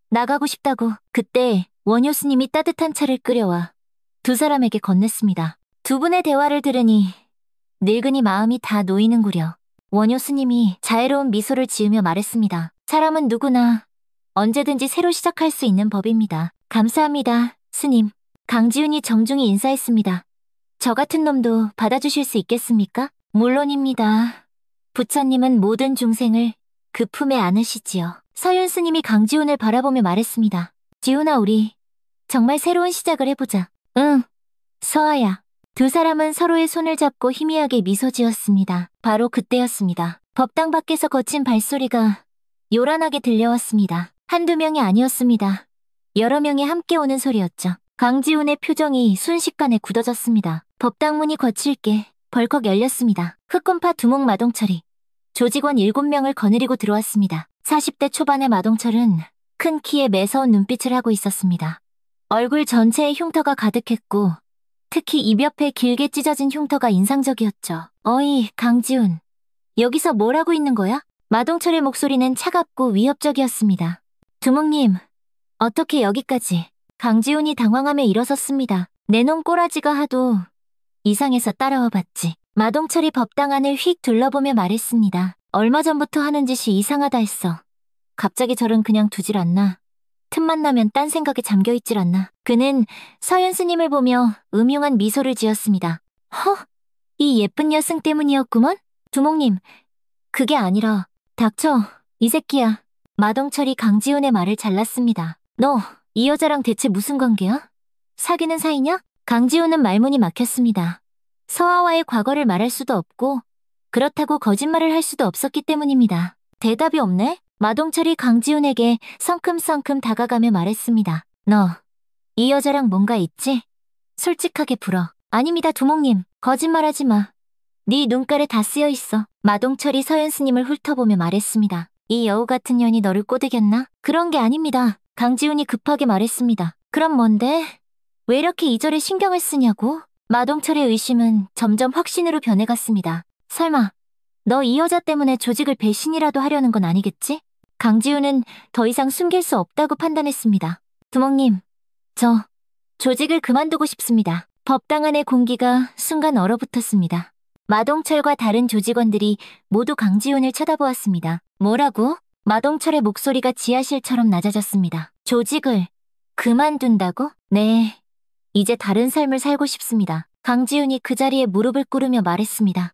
나가고 싶다고. 그때 원효 스님이 따뜻한 차를 끓여와 두 사람에게 건넸습니다. 두 분의 대화를 들으니 늙은이 마음이 다 놓이는구려. 원효 스님이 자애로운 미소를 지으며 말했습니다. 사람은 누구나 언제든지 새로 시작할 수 있는 법입니다. 감사합니다, 스님. 강지훈이 정중히 인사했습니다. 저 같은 놈도 받아주실 수 있겠습니까? 물론입니다. 부처님은 모든 중생을 그 품에 안으시지요. 서윤 스님이 강지훈을 바라보며 말했습니다. 지훈아, 우리 정말 새로운 시작을 해보자. 응, 서아야. 두 사람은 서로의 손을 잡고 희미하게 미소 지었습니다. 바로 그때였습니다. 법당 밖에서 거친 발소리가 요란하게 들려왔습니다. 한두 명이 아니었습니다. 여러 명이 함께 오는 소리였죠. 강지훈의 표정이 순식간에 굳어졌습니다. 법당 문이 거칠게 벌컥 열렸습니다. 흑곰파 두목 마동철이 조직원 7명을 거느리고 들어왔습니다. 40대 초반의 마동철은 큰 키에 매서운 눈빛을 하고 있었습니다. 얼굴 전체에 흉터가 가득했고 특히 입 옆에 길게 찢어진 흉터가 인상적이었죠. 어이, 강지훈. 여기서 뭘 하고 있는 거야? 마동철의 목소리는 차갑고 위협적이었습니다. 두목님, 어떻게 여기까지? 강지훈이 당황하며 일어섰습니다. 내 놈 꼬라지가 하도 이상해서 따라와 봤지. 마동철이 법당 안을 휙 둘러보며 말했습니다. 얼마 전부터 하는 짓이 이상하다 했어. 갑자기 저런 그냥 두질 않나. 틈만 나면 딴 생각에 잠겨있질 않나. 그는 서윤 스님을 보며 음흉한 미소를 지었습니다. 이 예쁜 여승 때문이었구먼? 두목님, 그게 아니라. 닥쳐, 이 새끼야. 마동철이 강지훈의 말을 잘랐습니다. 너, 이 여자랑 대체 무슨 관계야? 사귀는 사이냐? 강지훈은 말문이 막혔습니다. 서아와의 과거를 말할 수도 없고 그렇다고 거짓말을 할 수도 없었기 때문입니다. 대답이 없네? 마동철이 강지훈에게 성큼성큼 다가가며 말했습니다. 너, 이 여자랑 뭔가 있지? 솔직하게 불어. 아닙니다, 두목님. 거짓말하지 마. 네 눈깔에 다 쓰여있어. 마동철이 서윤 스님을 훑어보며 말했습니다. 이 여우 같은 년이 너를 꼬드겼나? 그런 게 아닙니다. 강지훈이 급하게 말했습니다. 그럼 뭔데? 왜 이렇게 이절에 신경을 쓰냐고? 마동철의 의심은 점점 확신으로 변해갔습니다. 설마 너 이 여자 때문에 조직을 배신이라도 하려는 건 아니겠지? 강지우는 더 이상 숨길 수 없다고 판단했습니다. 두목님, 저 조직을 그만두고 싶습니다. 법당 안의 공기가 순간 얼어붙었습니다. 마동철과 다른 조직원들이 모두 강지훈을 쳐다보았습니다. 뭐라고? 마동철의 목소리가 지하실처럼 낮아졌습니다. 조직을 그만둔다고? 네, 이제 다른 삶을 살고 싶습니다. 강지훈이 그 자리에 무릎을 꿇으며 말했습니다.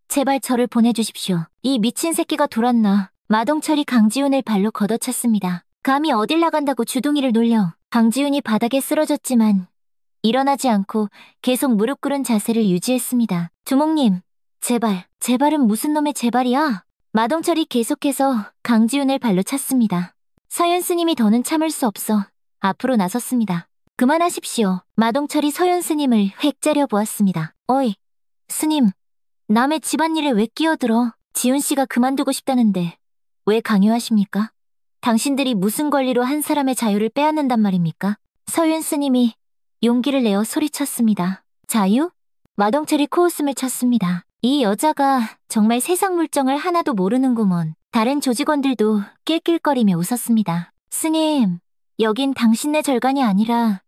제발 저를 보내주십시오. 이 미친 새끼가 돌았나. 마동철이 강지훈을 발로 걷어찼습니다. 감히 어딜 나간다고 주둥이를 놀려. 강지훈이 바닥에 쓰러졌지만 일어나지 않고 계속 무릎 꿇은 자세를 유지했습니다. 두목님, 제발은 무슨 놈의 제발이야? 마동철이 계속해서 강지훈을 발로 찼습니다. 서윤 스님이 더는 참을 수 없어 앞으로 나섰습니다. 그만하십시오. 마동철이 서윤 스님을 획 째려보았습니다. 어이, 스님, 남의 집안일에 왜 끼어들어? 지훈 씨가 그만두고 싶다는데 왜 강요하십니까? 당신들이 무슨 권리로 한 사람의 자유를 빼앗는단 말입니까? 서윤 스님이 용기를 내어 소리쳤습니다. 자유? 마동철이 코웃음을 쳤습니다. 이 여자가 정말 세상 물정을 하나도 모르는구먼. 다른 조직원들도 낄낄거리며 웃었습니다. 스님, 여긴 당신네 절간이 아니라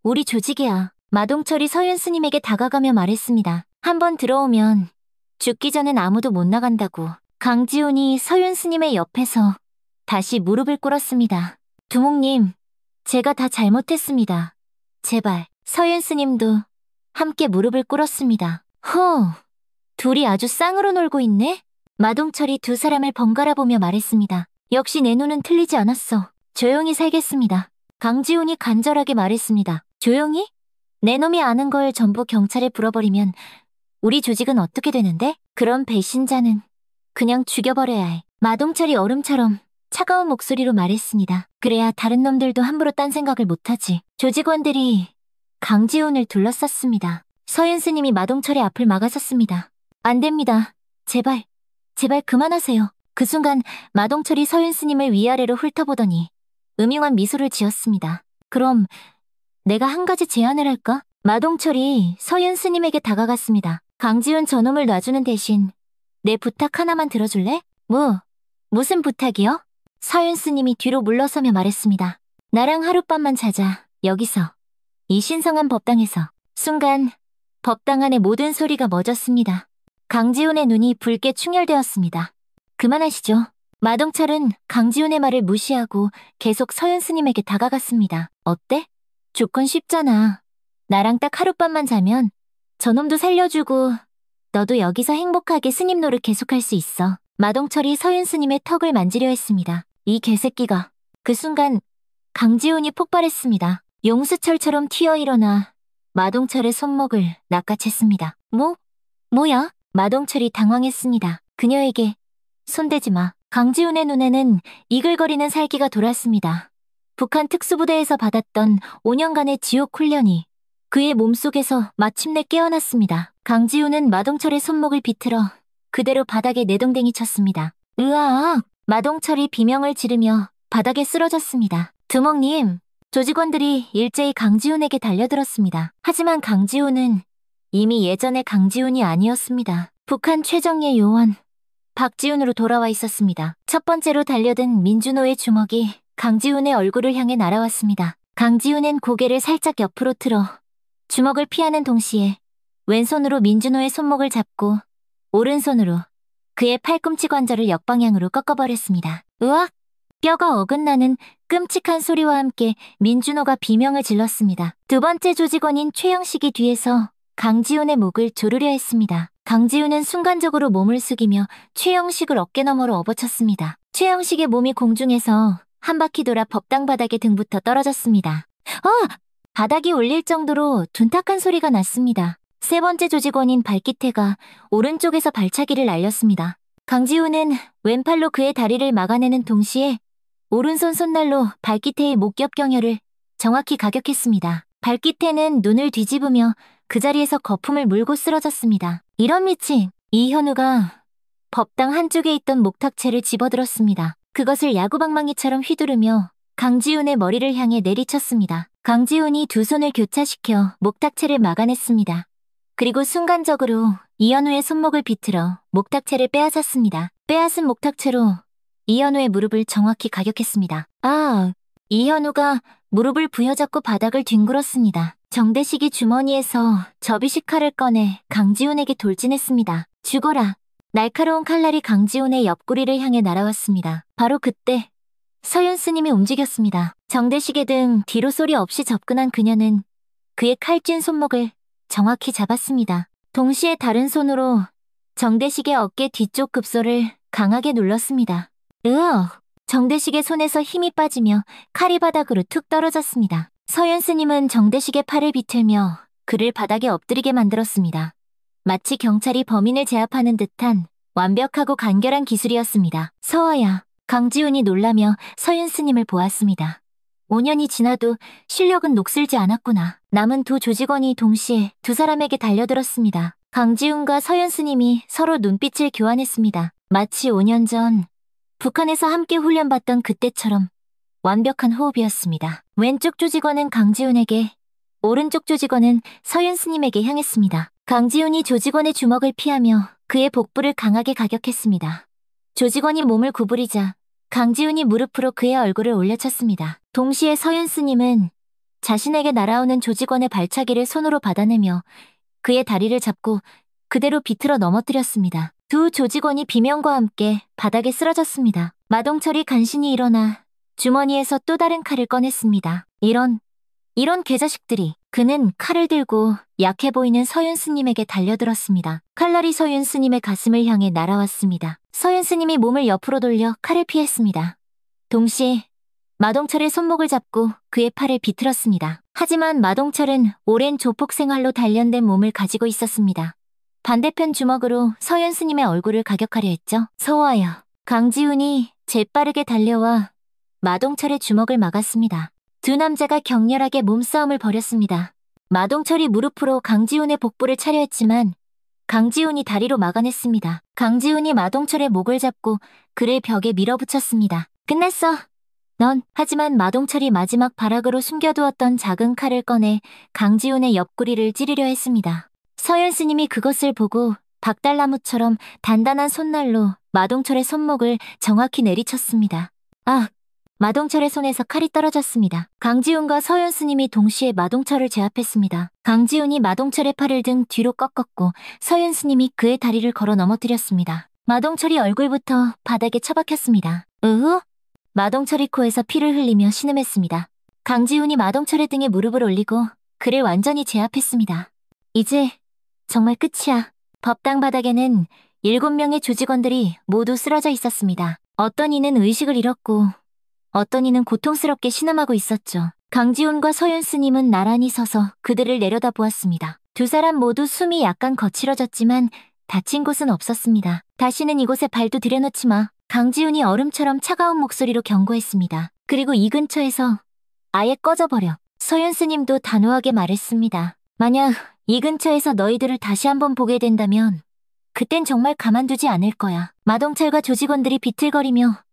우리 조직이야. 마동철이 서윤 스님에게 다가가며 말했습니다. 한번 들어오면 죽기 전엔 아무도 못 나간다고. 강지훈이 서윤 스님의 옆에서 다시 무릎을 꿇었습니다. 두목님, 제가 다 잘못했습니다. 제발. 서윤 스님도 함께 무릎을 꿇었습니다. 둘이 아주 쌍으로 놀고 있네? 마동철이 두 사람을 번갈아 보며 말했습니다. 역시 내 눈은 틀리지 않았어. 조용히 살겠습니다. 강지훈이 간절하게 말했습니다. 조용히? 내 놈이 아는 걸 전부 경찰에 불어버리면 우리 조직은 어떻게 되는데? 그런 배신자는 그냥 죽여버려야 해. 마동철이 얼음처럼 차가운 목소리로 말했습니다. 그래야 다른 놈들도 함부로 딴 생각을 못하지. 조직원들이 강지훈을 둘러쌌습니다. 서윤 스님이 마동철의 앞을 막아섰습니다. 안 됩니다. 제발 그만하세요. 그 순간 마동철이 서윤 스님을 위아래로 훑어보더니 음흉한 미소를 지었습니다. 그럼 내가 한 가지 제안을 할까? 마동철이 서윤 스님에게 다가갔습니다. 강지훈 저놈을 놔주는 대신 내 부탁 하나만 들어줄래? 무슨 부탁이요? 서윤 스님이 뒤로 물러서며 말했습니다. 나랑 하룻밤만 자자. 여기서. 이 신성한 법당에서. 순간 법당 안의 모든 소리가 멎었습니다. 강지훈의 눈이 붉게 충혈되었습니다. 그만하시죠. 마동철은 강지훈의 말을 무시하고 계속 서윤 스님에게 다가갔습니다. 어때? 조건 쉽잖아. 나랑 딱 하룻밤만 자면 저놈도 살려주고 너도 여기서 행복하게 스님 노릇 계속할 수 있어. 마동철이 서윤 스님의 턱을 만지려 했습니다. 이 개새끼가. 그 순간 강지훈이 폭발했습니다. 용수철처럼 튀어일어나 마동철의 손목을 낚아챘습니다. 뭐야? 마동철이 당황했습니다. 그녀에게 손대지 마. 강지훈의 눈에는 이글거리는 살기가 돌았습니다. 북한 특수부대에서 받았던 5년간의 지옥 훈련이 그의 몸속에서 마침내 깨어났습니다. 강지훈은 마동철의 손목을 비틀어 그대로 바닥에 내동댕이 쳤습니다. 으악! 마동철이 비명을 지르며 바닥에 쓰러졌습니다. 두목님, 조직원들이 일제히 강지훈에게 달려들었습니다. 하지만 강지훈은 이미 예전의 강지훈이 아니었습니다. 북한 최정예 요원 박지훈으로 돌아와 있었습니다. 첫 번째로 달려든 민준호의 주먹이 강지훈의 얼굴을 향해 날아왔습니다. 강지훈은 고개를 살짝 옆으로 틀어 주먹을 피하는 동시에 왼손으로 민준호의 손목을 잡고 오른손으로 그의 팔꿈치 관절을 역방향으로 꺾어버렸습니다. 으악! 뼈가 어긋나는 끔찍한 소리와 함께 민준호가 비명을 질렀습니다. 두 번째 조직원인 최영식이 뒤에서 강지훈의 목을 조르려 했습니다. 강지훈은 순간적으로 몸을 숙이며 최영식을 어깨너머로 업어쳤습니다. 최영식의 몸이 공중에서 한 바퀴 돌아 법당 바닥에 등부터 떨어졌습니다. 바닥이 울릴 정도로 둔탁한 소리가 났습니다. 세 번째 조직원인 발기태가 오른쪽에서 발차기를 날렸습니다. 강지훈은 왼팔로 그의 다리를 막아내는 동시에 오른손 손날로 발기태의 목겹경혈을 정확히 가격했습니다. 발기태는 눈을 뒤집으며 그 자리에서 거품을 물고 쓰러졌습니다. 이런 미친! 이현우가 법당 한쪽에 있던 목탁채를 집어들었습니다. 그것을 야구방망이처럼 휘두르며 강지훈의 머리를 향해 내리쳤습니다. 강지훈이 두 손을 교차시켜 목탁채를 막아냈습니다. 그리고 순간적으로 이현우의 손목을 비틀어 목탁채를 빼앗았습니다. 빼앗은 목탁채로 이현우의 무릎을 정확히 가격했습니다. 이현우가 무릎을 부여잡고 바닥을 뒹굴었습니다. 정대식이 주머니에서 접이식 칼을 꺼내 강지훈에게 돌진했습니다. 죽어라. 날카로운 칼날이 강지훈의 옆구리를 향해 날아왔습니다. 바로 그때 서윤 스님이 움직였습니다. 정대식의 등 뒤로 소리 없이 접근한 그녀는 그의 칼쥔 손목을 정확히 잡았습니다. 동시에 다른 손으로 정대식의 어깨 뒤쪽 급소를 강하게 눌렀습니다. 정대식의 손에서 힘이 빠지며 칼이 바닥으로 툭 떨어졌습니다. 서윤 스님은 정대식의 팔을 비틀며 그를 바닥에 엎드리게 만들었습니다. 마치 경찰이 범인을 제압하는 듯한 완벽하고 간결한 기술이었습니다. 서아야, 강지훈이 놀라며 서윤 스님을 보았습니다. 5년이 지나도 실력은 녹슬지 않았구나. 남은 두 조직원이 동시에 두 사람에게 달려들었습니다. 강지훈과 서윤 스님이 서로 눈빛을 교환했습니다. 마치 5년 전 북한에서 함께 훈련받던 그때처럼 완벽한 호흡이었습니다. 왼쪽 조직원은 강지훈에게, 오른쪽 조직원은 서윤 스님에게 향했습니다. 강지훈이 조직원의 주먹을 피하며 그의 복부를 강하게 가격했습니다. 조직원이 몸을 구부리자 강지훈이 무릎으로 그의 얼굴을 올려쳤습니다. 동시에 서윤 스님은 자신에게 날아오는 조직원의 발차기를 손으로 받아내며 그의 다리를 잡고 그대로 비틀어 넘어뜨렸습니다. 두 조직원이 비명과 함께 바닥에 쓰러졌습니다. 마동철이 간신히 일어나 주머니에서 또 다른 칼을 꺼냈습니다. 이런 개자식들이. 그는 칼을 들고 약해 보이는 서윤 스님에게 달려들었습니다. 칼날이 서윤 스님의 가슴을 향해 날아왔습니다. 서윤 스님이 몸을 옆으로 돌려 칼을 피했습니다. 동시에 마동철의 손목을 잡고 그의 팔을 비틀었습니다. 하지만 마동철은 오랜 조폭 생활로 단련된 몸을 가지고 있었습니다. 반대편 주먹으로 서윤 스님의 얼굴을 가격하려 했죠. 서와야. 강지훈이 재빠르게 달려와 마동철의 주먹을 막았습니다. 두 남자가 격렬하게 몸싸움을 벌였습니다. 마동철이 무릎으로 강지훈의 복부를 차려 했지만 강지훈이 다리로 막아냈습니다. 강지훈이 마동철의 목을 잡고 그를 벽에 밀어붙였습니다. 끝났어. 넌. 하지만 마동철이 마지막 발악으로 숨겨두었던 작은 칼을 꺼내 강지훈의 옆구리를 찌르려 했습니다. 서윤 스님이 그것을 보고 박달나무처럼 단단한 손날로 마동철의 손목을 정확히 내리쳤습니다. 마동철의 손에서 칼이 떨어졌습니다. 강지훈과 서윤 스님이 동시에 마동철을 제압했습니다. 강지훈이 마동철의 팔을 등 뒤로 꺾었고 서윤 스님이 그의 다리를 걸어 넘어뜨렸습니다. 마동철이 얼굴부터 바닥에 처박혔습니다. 마동철이 코에서 피를 흘리며 신음했습니다. 강지훈이 마동철의 등에 무릎을 올리고 그를 완전히 제압했습니다. 이제 정말 끝이야. 법당 바닥에는 7명의 조직원들이 모두 쓰러져 있었습니다. 어떤 이는 의식을 잃었고 어떤 이는 고통스럽게 신음하고 있었죠. 강지훈과 서윤 스님은 나란히 서서 그들을 내려다보았습니다. 두 사람 모두 숨이 약간 거칠어졌지만 다친 곳은 없었습니다. 다시는 이곳에 발도 들여놓지 마. 강지훈이 얼음처럼 차가운 목소리로 경고했습니다. 그리고 이 근처에서 아예 꺼져버려. 서윤 스님도 단호하게 말했습니다. 만약 이 근처에서 너희들을 다시 한번 보게 된다면 그땐 정말 가만두지 않을 거야. 마동철과 조직원들이 비틀거리며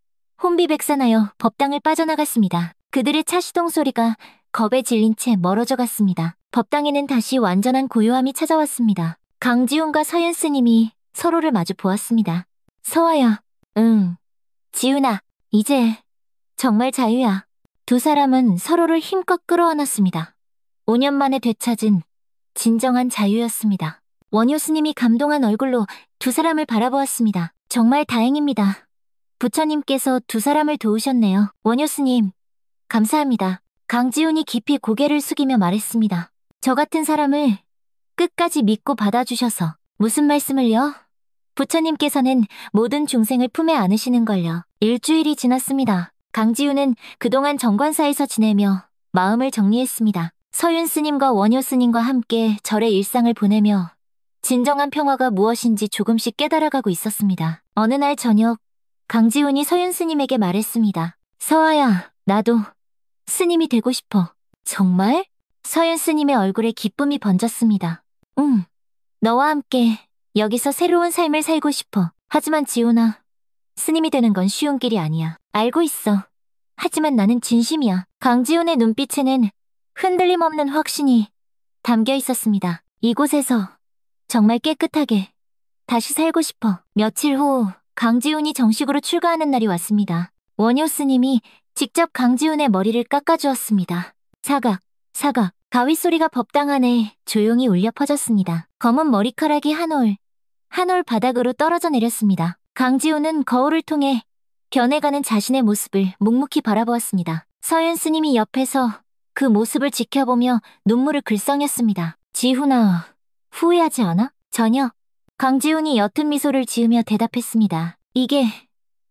혼비백산하여 법당을 빠져나갔습니다. 그들의 차 시동 소리가 겁에 질린 채 멀어져 갔습니다. 법당에는 다시 완전한 고요함이 찾아왔습니다. 강지훈과 서윤 스님이 서로를 마주 보았습니다. 서아야. 응. 지훈아. 이제 정말 자유야. 두 사람은 서로를 힘껏 끌어안았습니다. 5년 만에 되찾은 진정한 자유였습니다. 원효 스님이 감동한 얼굴로 두 사람을 바라보았습니다. 정말 다행입니다. 부처님께서 두 사람을 도우셨네요. 원효 스님, 감사합니다. 강지훈이 깊이 고개를 숙이며 말했습니다. 저 같은 사람을 끝까지 믿고 받아주셔서. 무슨 말씀을요? 부처님께서는 모든 중생을 품에 안으시는걸요. 일주일이 지났습니다. 강지훈은 그동안 정관사에서 지내며 마음을 정리했습니다. 서윤 스님과 원효 스님과 함께 절의 일상을 보내며 진정한 평화가 무엇인지 조금씩 깨달아가고 있었습니다. 어느 날 저녁, 강지훈이 서윤 스님에게 말했습니다. 서아야, 나도 스님이 되고 싶어. 정말? 서윤 스님의 얼굴에 기쁨이 번졌습니다. 응, 너와 함께 여기서 새로운 삶을 살고 싶어. 하지만 지훈아, 스님이 되는 건 쉬운 길이 아니야. 알고 있어. 하지만 나는 진심이야. 강지훈의 눈빛에는 흔들림 없는 확신이 담겨 있었습니다. 이곳에서 정말 깨끗하게 다시 살고 싶어. 며칠 후 강지훈이 정식으로 출가하는 날이 왔습니다. 원효 스님이 직접 강지훈의 머리를 깎아주었습니다. 사각, 사각, 가위 소리가 법당 안에 조용히 울려 퍼졌습니다. 검은 머리카락이 한 올 바닥으로 떨어져 내렸습니다. 강지훈은 거울을 통해 변해가는 자신의 모습을 묵묵히 바라보았습니다. 서윤 스님이 옆에서 그 모습을 지켜보며 눈물을 글썽였습니다. 지훈아, 후회하지 않아? 전혀. 강지훈이 옅은 미소를 지으며 대답했습니다. 이게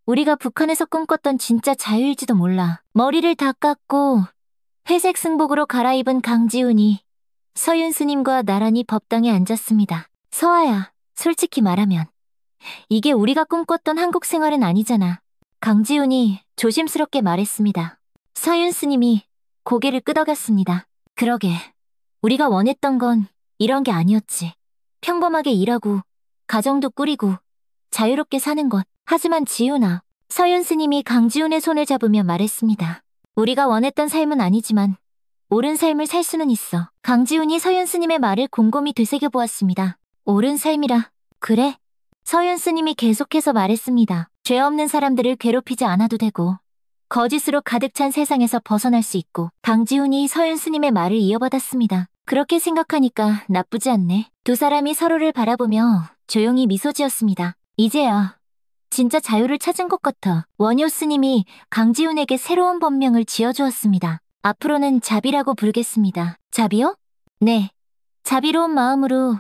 우리가 북한에서 꿈꿨던 진짜 자유일지도 몰라. 머리를 다 깎고 회색 승복으로 갈아입은 강지훈이 서윤 스님과 나란히 법당에 앉았습니다. 서아야, 솔직히 말하면 이게 우리가 꿈꿨던 한국 생활은 아니잖아. 강지훈이 조심스럽게 말했습니다. 서윤 스님이 고개를 끄덕였습니다. 그러게, 우리가 원했던 건 이런 게 아니었지. 평범하게 일하고 가정도 꾸리고 자유롭게 사는 것. 하지만 지훈아, 서윤 스님이 강지훈의 손을 잡으며 말했습니다. 우리가 원했던 삶은 아니지만 옳은 삶을 살 수는 있어. 강지훈이 서윤 스님의 말을 곰곰이 되새겨보았습니다. 옳은 삶이라. 그래? 서윤 스님이 계속해서 말했습니다. 죄 없는 사람들을 괴롭히지 않아도 되고 거짓으로 가득 찬 세상에서 벗어날 수 있고. 강지훈이 서윤 스님의 말을 이어받았습니다. 그렇게 생각하니까 나쁘지 않네. 두 사람이 서로를 바라보며 조용히 미소 지었습니다. 이제야 진짜 자유를 찾은 것 같아. 원효 스님이 강지훈에게 새로운 법명을 지어주었습니다. 앞으로는 자비라고 부르겠습니다. 자비요? 네. 자비로운 마음으로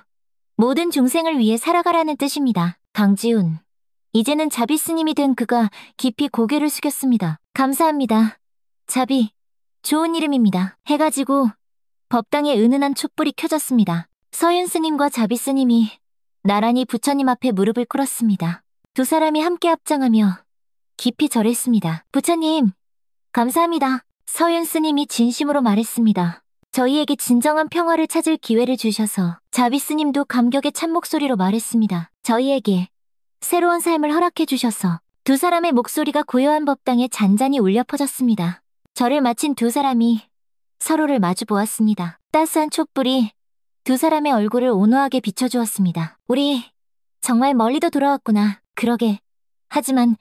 모든 중생을 위해 살아가라는 뜻입니다. 강지훈. 이제는 자비 스님이 된 그가 깊이 고개를 숙였습니다. 감사합니다. 자비. 좋은 이름입니다. 해가 지고 법당에 은은한 촛불이 켜졌습니다. 서윤 스님과 자비 스님이 나란히 부처님 앞에 무릎을 꿇었습니다. 두 사람이 함께 합장하며 깊이 절했습니다. 부처님, 감사합니다. 서윤 스님이 진심으로 말했습니다. 저희에게 진정한 평화를 찾을 기회를 주셔서. 자비 스님도 감격의 찬목소리로 말했습니다. 저희에게 새로운 삶을 허락해 주셔서. 두 사람의 목소리가 고요한 법당에 잔잔히 울려 퍼졌습니다. 절을 마친 두 사람이 서로를 마주 보았습니다. 따스한 촛불이 두 사람의 얼굴을 온화하게 비춰주었습니다. 우리 정말 멀리도 돌아왔구나. 그러게. 하지만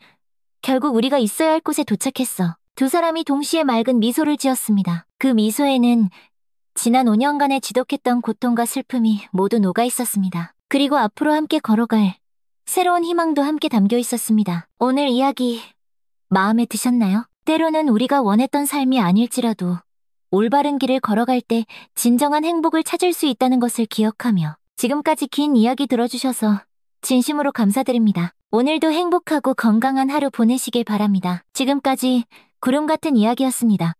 결국 우리가 있어야 할 곳에 도착했어. 두 사람이 동시에 맑은 미소를 지었습니다. 그 미소에는 지난 5년간의 지독했던 고통과 슬픔이 모두 녹아 있었습니다. 그리고 앞으로 함께 걸어갈 새로운 희망도 함께 담겨 있었습니다. 오늘 이야기 마음에 드셨나요? 때로는 우리가 원했던 삶이 아닐지라도 올바른 길을 걸어갈 때 진정한 행복을 찾을 수 있다는 것을 기억하며 지금까지 긴 이야기 들어주셔서 진심으로 감사드립니다. 오늘도 행복하고 건강한 하루 보내시길 바랍니다. 지금까지 구름 같은 이야기였습니다.